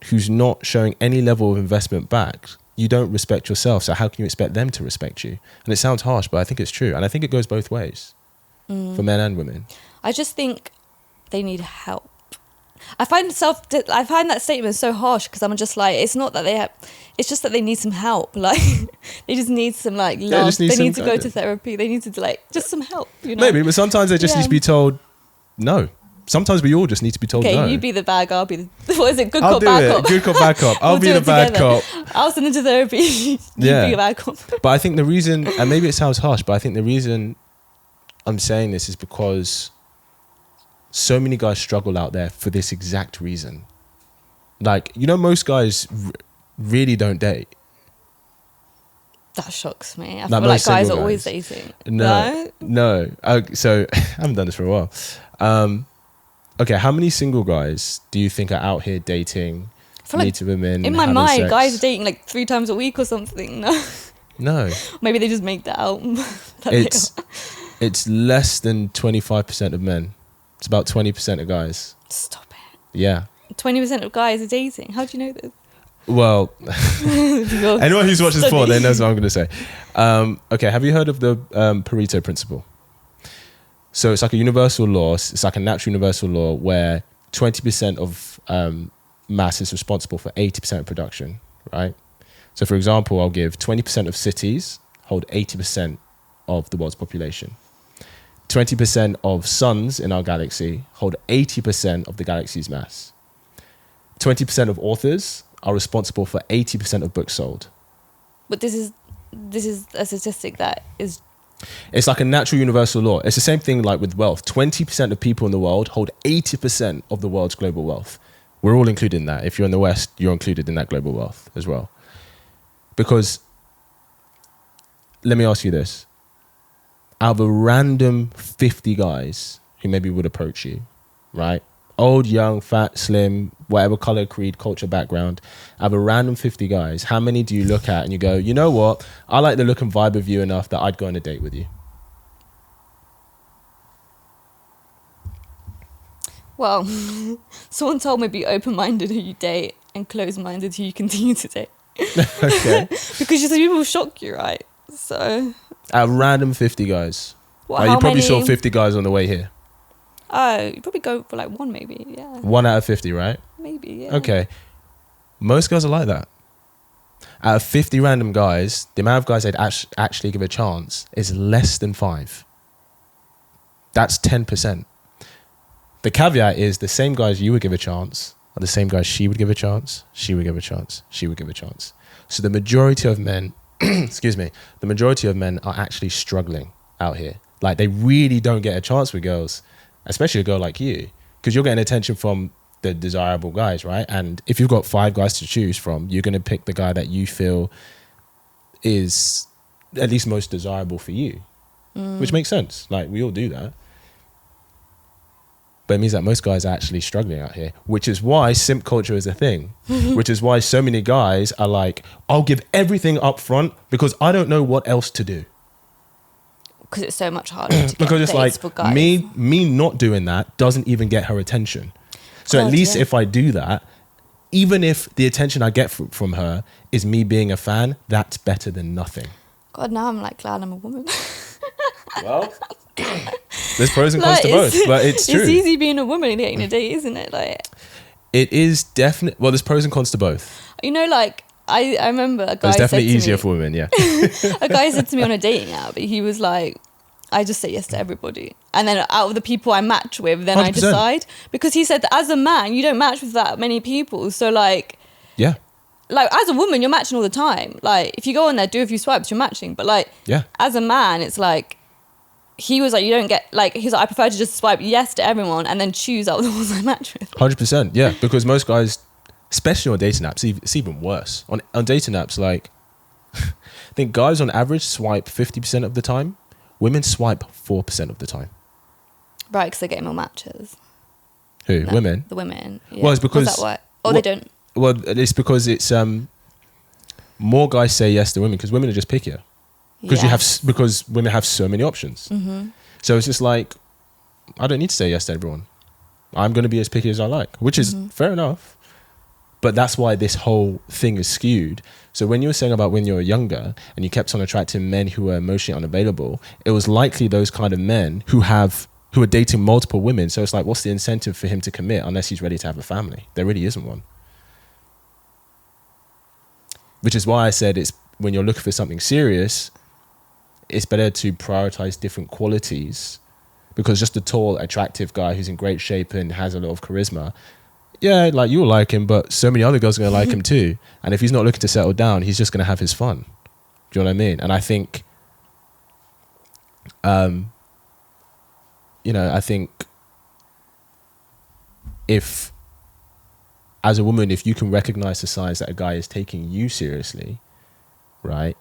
who's not showing any level of investment back. You don't respect yourself, so how can you expect them to respect you? And it sounds harsh, but I think it's true. And I think it goes both ways for men and women. I just think they need help. I find that statement so harsh because I'm just like, it's not that it's just that they need some help. Like, they just need some like love. They need to go to therapy. They need to like, just some help, you know? Maybe, but sometimes they just need to be told no. Sometimes we all just need to be told no. Okay, you be the bad guy, I'll be the... What is it? Good cop, bad cop. Good cop, bad cop. I'll be the bad cop. I'll send him to therapy. You be a bad cop. But I think the reason, and maybe it sounds harsh, but I think the reason I'm saying this is because so many guys struggle out there for this exact reason. Like, you know, most guys really don't date. That shocks me. I feel like guys are always dating. No. So I haven't done this for a while. Okay, how many single guys do you think are out here dating, meeting women? In my mind, guys are dating like 3 times a week or something. No. No. Maybe they just make that out. It's less than 25% of men. It's about 20% of guys. Stop it. Yeah. 20% of guys are dating. How do you know this? Well, anyone who's watched this before, they knows what I'm going to say. Okay, have you heard of the Pareto principle? So it's like a universal law. It's like a natural universal law where 20% of mass is responsible for 80% of production, right? So for example, I'll give 20% of cities hold 80% of the world's population. 20% of suns in our galaxy hold 80% of the galaxy's mass. 20% of authors are responsible for 80% of books sold. But this is a statistic that is... It's like a natural universal law. It's the same thing like with wealth. 20% of people in the world hold 80% of the world's global wealth. We're all included in that. If you're in the West, you're included in that global wealth as well. Because, let me ask you this. Out of a random 50 guys who maybe would approach you, right? Old, young, fat, slim, whatever color, creed, culture, background. Out of a random 50 guys, how many do you look at and you go, you know what? I like the look and vibe of you enough that I'd go on a date with you. Well, someone told me be open-minded who you date and closed-minded who you continue to date. Okay. Because you said people will shock you, right? So... At random 50 guys. Well, you probably saw 50 guys on the way here. Oh, you probably go for like one maybe, yeah. 1 out of 50, right? Maybe, yeah. Okay. Most girls are like that. Out of 50 random guys, the amount of guys they'd actually give a chance is less than 5. That's 10%. The caveat is the same guys you would give a chance are the same guys she would give a chance, she would give a chance, she would give a chance. So the majority of men, excuse me, the majority of men are actually struggling out here. Like they really don't get a chance with girls, especially a girl like you, because you're getting attention from the desirable guys, right? And if you've got 5 guys to choose from, you're going to pick the guy that you feel is at least most desirable for you, which makes sense. Like we all do that. But it means that most guys are actually struggling out here, which is why simp culture is a thing, which is why so many guys are like, I'll give everything up front because I don't know what else to do. Because it's so much harder to get because it's like for guys. me not doing that doesn't even get her attention. So at least if I do that, even if the attention I get from her is me being a fan, that's better than nothing. God, now I'm like glad I'm a woman. Well, there's pros and cons to both, but it's true. It's easy being a woman and getting a date, isn't it? Like, it is definitely. Well, there's pros and cons to both. You know, like I remember a guy. It's definitely said to easier me, for women, yeah. A guy said to me on a dating app, he was like, I just say yes to everybody. And then out of the people I match with, then 100%. I decide. Because he said that as a man, you don't match with that many people. So like... Yeah. Like as a woman, you're matching all the time. Like if you go on there, do a few swipes, you're matching. But like as a man, it's like... He was like, you don't get... Like, he's like, I prefer to just swipe yes to everyone and then choose out the ones I match with. 100%, yeah. Because most guys, especially on dating apps, it's even worse. On dating apps, like... I think guys on average swipe 50% of the time. Women swipe 4% of the time. Right, because they're getting more matches. Who? No, women? The women. Yeah. Well, it's because... Is that why? Or they don't? Well, it's because it's... more guys say yes to women because women are just pickier. Because women have so many options. Mm-hmm. So it's just like, I don't need to say yes to everyone. I'm going to be as picky as I like, which is fair enough. But that's why this whole thing is skewed. So when you were saying about when you were younger and you kept on attracting men who were emotionally unavailable, it was likely those kind of men who are dating multiple women. So it's like, what's the incentive for him to commit unless he's ready to have a family? There really isn't one. Which is why I said it's when you're looking for something serious, it's better to prioritize different qualities, because just a tall, attractive guy who's in great shape and has a lot of charisma, yeah, like you'll like him, but so many other girls are going to like him too. And if he's not looking to settle down, he's just going to have his fun. Do you know what I mean? And I think, I think if, as a woman, if you can recognize the signs that a guy is taking you seriously, right?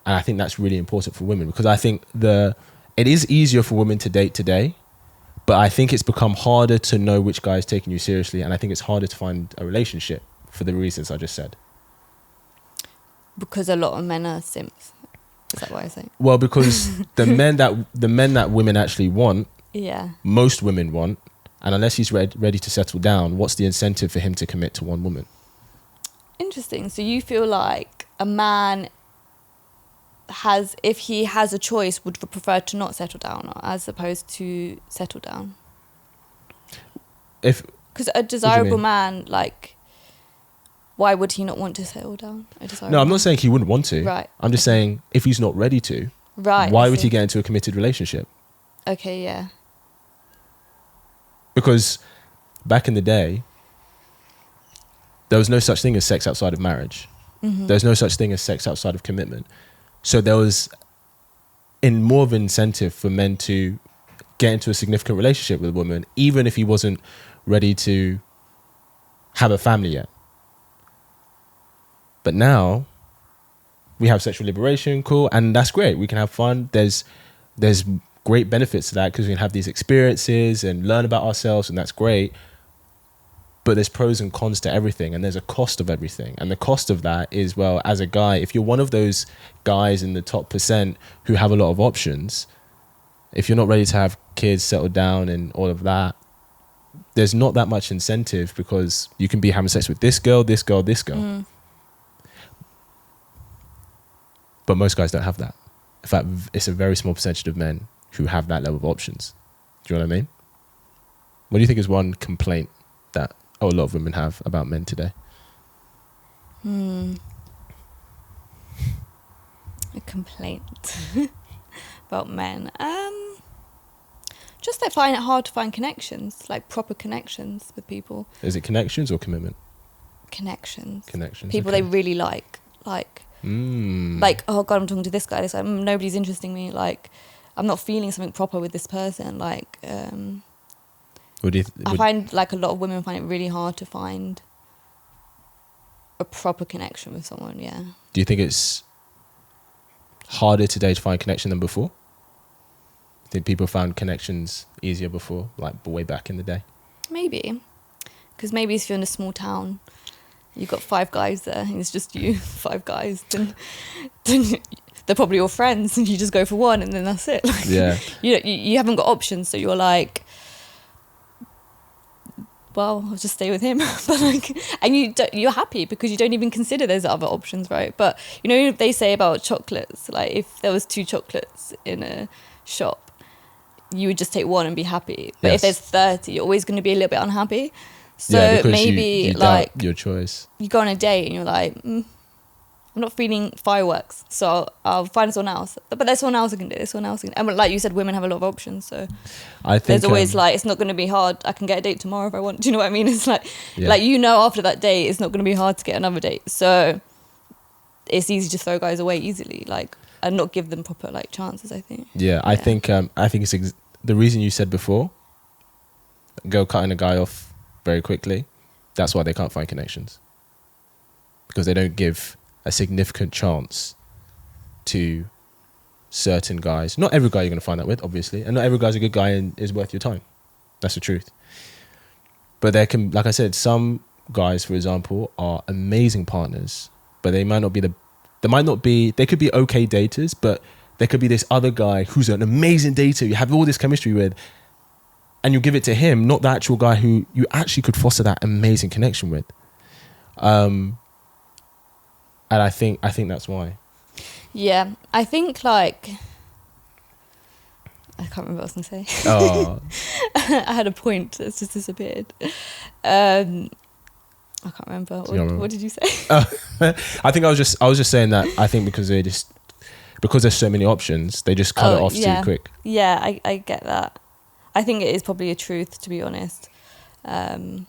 And I think that's really important for women, because I think it is easier for women to date today, but I think it's become harder to know which guy is taking you seriously, and I think it's harder to find a relationship for the reasons I just said. Because a lot of men are simps. Is that what I say? Well, because the men that women actually want, most women want, and unless he's ready to settle down, what's the incentive for him to commit to one woman? Interesting. So you feel like a man if he has a choice, would prefer to not settle down as opposed to settle down? Because a desirable man, like, why would he not want to settle down? No, I'm not saying he wouldn't want to. Right. I'm just saying if he's not ready to, why would he get into a committed relationship? Okay, yeah. Because back in the day, there was no such thing as sex outside of marriage. Mm-hmm. There's no such thing as sex outside of commitment. So there was more of an incentive for men to get into a significant relationship with a woman, even if he wasn't ready to have a family yet. But now we have sexual liberation, cool, and that's great. We can have fun. There's great benefits to that because we can have these experiences and learn about ourselves, and that's great. But there's pros and cons to everything, and there's a cost of everything. And the cost of that is, well, as a guy, if you're one of those guys in the top % who have a lot of options, if you're not ready to have kids, settle down and all of that, there's not that much incentive because you can be having sex with this girl, this girl, this girl. Mm. But most guys don't have that. In fact, it's a very small percentage of men who have that level of options. Do you know what I mean? What do you think is one complaint that a lot of women have about men today? A complaint about men. Just I find it hard to find connections, like proper connections with people. Is it connections or commitment? Connections. Okay. People they really like. Like, oh God, I'm talking to this guy. Nobody's interesting me. Like, I'm not feeling something proper with this person. Like, I find like a lot of women find it really hard to find a proper connection with someone. Yeah. Do you think it's harder today to find connection than before? I think people found connections easier before, like way back in the day. Maybe, because maybe if you're in a small town, you've got 5 guys there, and it's just you, 5 guys. Then they're probably all friends, and you just go for one, and then that's it. Like, yeah. You haven't got options, so you're like, well, I'll just stay with him. But like, and you're happy because you don't even consider there's other options, right? But you know, they say about chocolates, like if there was 2 chocolates in a shop, you would just take one and be happy. But if there's 30, you're always going to be a little bit unhappy. So maybe you like doubt your choice. You go on a date and you're like, I'm not feeling fireworks, so I'll find someone else. But there's someone else I can do. There's someone else. And like you said, women have a lot of options. So I think there's always like, it's not going to be hard. I can get a date tomorrow if I want. Do you know what I mean? It's like, after that date, it's not going to be hard to get another date. So it's easy to throw guys away easily, like, and not give them proper like chances. I think. Yeah, I think it's the reason you said before. Girl cutting a guy off very quickly. That's why they can't find connections, because they don't give a significant chance to certain guys. Not every guy you're going to find that with, obviously, and not every guy's a good guy and is worth your time. That's the truth. But there can, like I said, some guys, for example, are amazing partners, but they could be okay daters, but there could be this other guy who's an amazing dater you have all this chemistry with, and you give it to him, not the actual guy who you actually could foster that amazing connection with. And I think that's why. Yeah, I think like, I can't remember what I was going to say. Oh. I had a point that's just disappeared. I can't remember. What did you say? I think I was just saying that I think because there's so many options, they just cut it off too quick. Yeah, I get that. I think it is probably a truth, to be honest. That's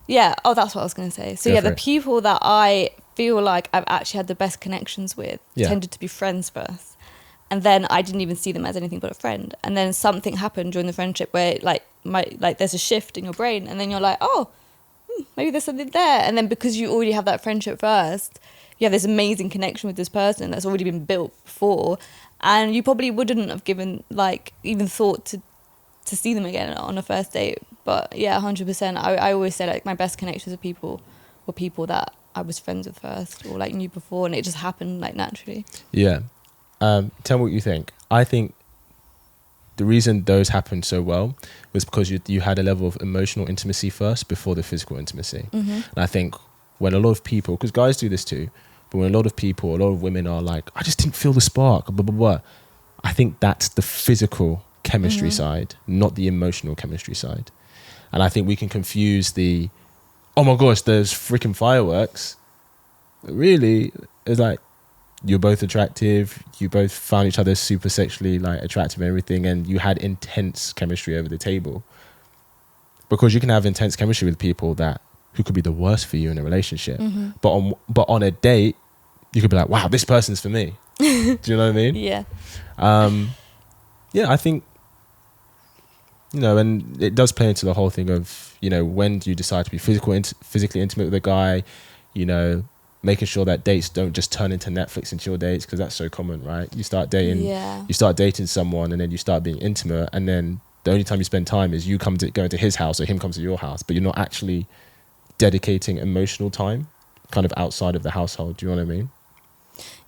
what I was going to say. So the people that I feel like I've actually had the best connections with tended to be friends first. And then I didn't even see them as anything but a friend. And then something happened during the friendship where there's a shift in your brain, and then you're like, oh, maybe there's something there. And then because you already have that friendship first, you have this amazing connection with this person that's already been built before, and you probably wouldn't have given even thought to see them again on a first date. But yeah, 100%. I always say like my best connections with people were people that I was friends with first or like knew before, and it just happened like naturally. Yeah. Tell me what you think. I think the reason those happened so well was because you had a level of emotional intimacy first before the physical intimacy. And I think when a lot of people, because guys do this too, but when a lot of women are like, I just didn't feel the spark, blah, blah, blah. I think that's the physical chemistry side, not the emotional chemistry side. And I think we can confuse the, oh my gosh, there's freaking fireworks. Really, it's like, you're both attractive, you both found each other super sexually like attractive and everything, and you had intense chemistry over the table. Because you can have intense chemistry with people who could be the worst for you in a relationship. But on a date, you could be like, wow, this person's for me. Do you know what I mean? Yeah. Yeah, I think, and it does play into the whole thing of, when do you decide to be physically intimate with a guy, making sure that dates don't just turn into Netflix and chill dates, because that's so common, right? You start dating someone and then you start being intimate, and then the only time you spend time is you go into his house or him comes to your house, but you're not actually dedicating emotional time kind of outside of the household. Do you know what I mean?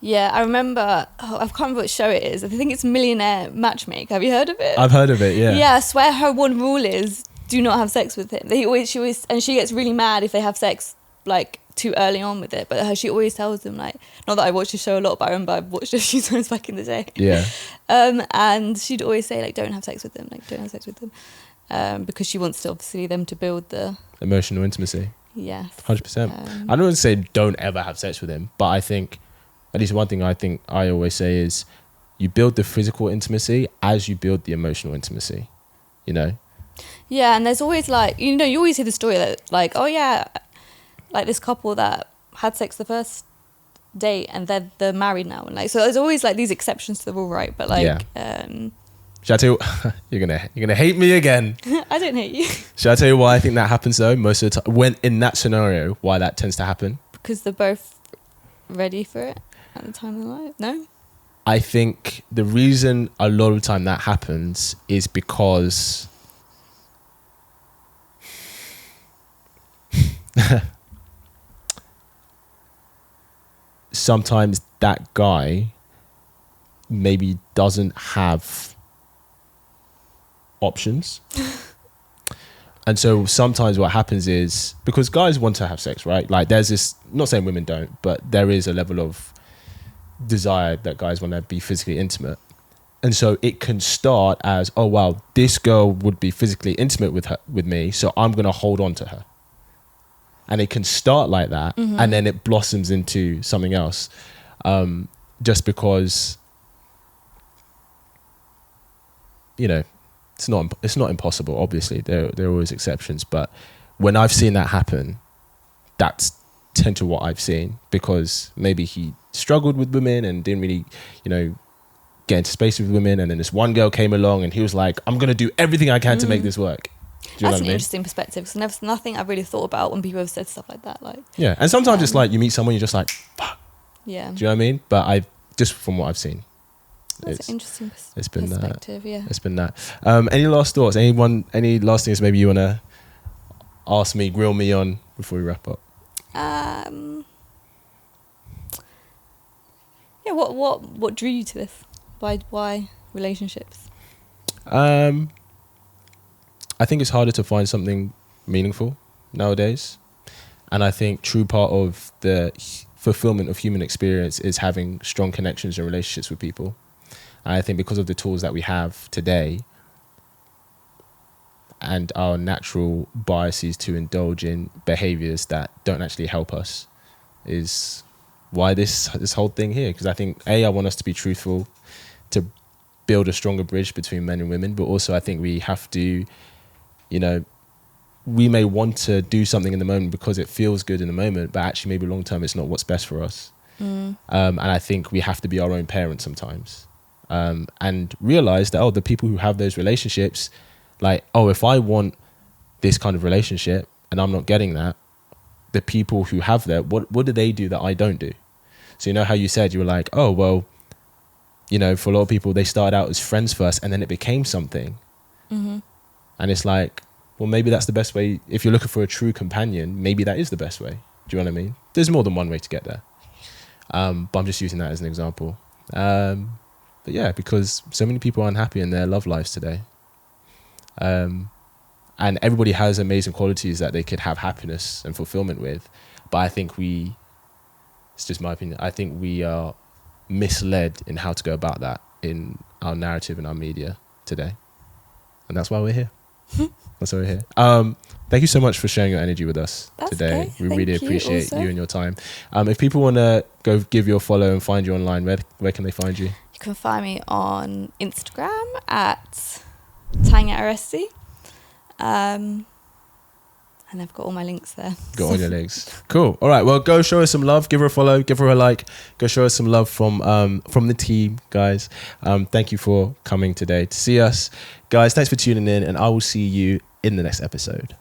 Yeah, I remember, I can't remember what show it is. I think it's Millionaire Matchmaker. Have you heard of it? I've heard of it, yeah. Yeah, I swear her one rule is do not have sex with him. And she gets really mad if they have sex like too early on with it, but she always tells them, like, not that I watch the show a lot, but I remember I watched it a few times back in the day. Yeah. And she'd always say, like, don't have sex with them, because she wants to obviously them to build the emotional intimacy. Yes. 100%. I don't want to say don't ever have sex with him, but I think at least one thing I think I always say is you build the physical intimacy as you build the emotional intimacy, Yeah, and there's always like, you always hear the story that like, oh yeah, like this couple that had sex the first date and they're married now, and like, so there's always like these exceptions to the rule, right? But like, should I tell you, you're gonna hate me again. I don't hate you. Should I tell you why I think that happens though? Most of the time, when in that scenario, why that tends to happen? Because they're both ready for it at the time of their life. No? I think the reason a lot of the time that happens is because sometimes that guy maybe doesn't have options. And so sometimes what happens is, because guys want to have sex, right? Like there's this, not saying women don't, but there is a level of desire that guys want to be physically intimate. And so it can start as, oh wow, this girl would be physically intimate with me, so I'm going to hold on to her. And it can start like that, and then it blossoms into something else. Just because, it's not impossible. Obviously, there are always exceptions, but when I've seen that happen, that's tend to what I've seen, because maybe he struggled with women and didn't really, get into space with women, and then this one girl came along and he was like, I'm gonna do everything I can to make this work. That's an interesting perspective, because there's nothing I've really thought about when people have said stuff like that. Like, yeah, and sometimes it's like you meet someone, you're just like, fuck. Yeah. Do you know what I mean? But just from what I've seen, that's an interesting it's been perspective. That. Yeah. It's been that. Any last thoughts? Any last things maybe you wanna ask me, grill me on before we wrap up? Yeah. What drew you to this? Why relationships? I think it's harder to find something meaningful nowadays, and I think true part of the fulfillment of human experience is having strong connections and relationships with people. And I think because of the tools that we have today and our natural biases to indulge in behaviors that don't actually help us is why this whole thing here. Because I think I want us to be truthful, to build a stronger bridge between men and women, but also I think we have to, we may want to do something in the moment because it feels good in the moment, but actually maybe long term it's not what's best for us. And I think we have to be our own parents sometimes, and realize that, the people who have those relationships, like, if I want this kind of relationship and I'm not getting that, the people who have that, what do they do that I don't do? So how you said, you were like, for a lot of people, they started out as friends first and then it became something. And it's like, well, maybe that's the best way. If you're looking for a true companion, maybe that is the best way. Do you know what I mean? There's more than one way to get there. But I'm just using that as an example. But yeah, because so many people are unhappy in their love lives today. And everybody has amazing qualities that they could have happiness and fulfillment with. But I think it's just my opinion, I think we are misled in how to go about that in our narrative and our media today. And that's why we're here. That's why we're here. Thank you so much for sharing your energy with us today. Okay. We really appreciate you and your time. If people want to go give you a follow and find you online, where can they find you? You can find me on Instagram at Tania RSC. And I've got all my links there. Got all your links. Cool. All right. Well, go show us some love. Give her a follow. Give her a like. Go show us some love from the team, guys. Thank you for coming today to see us. Guys, thanks for tuning in, and I will see you in the next episode.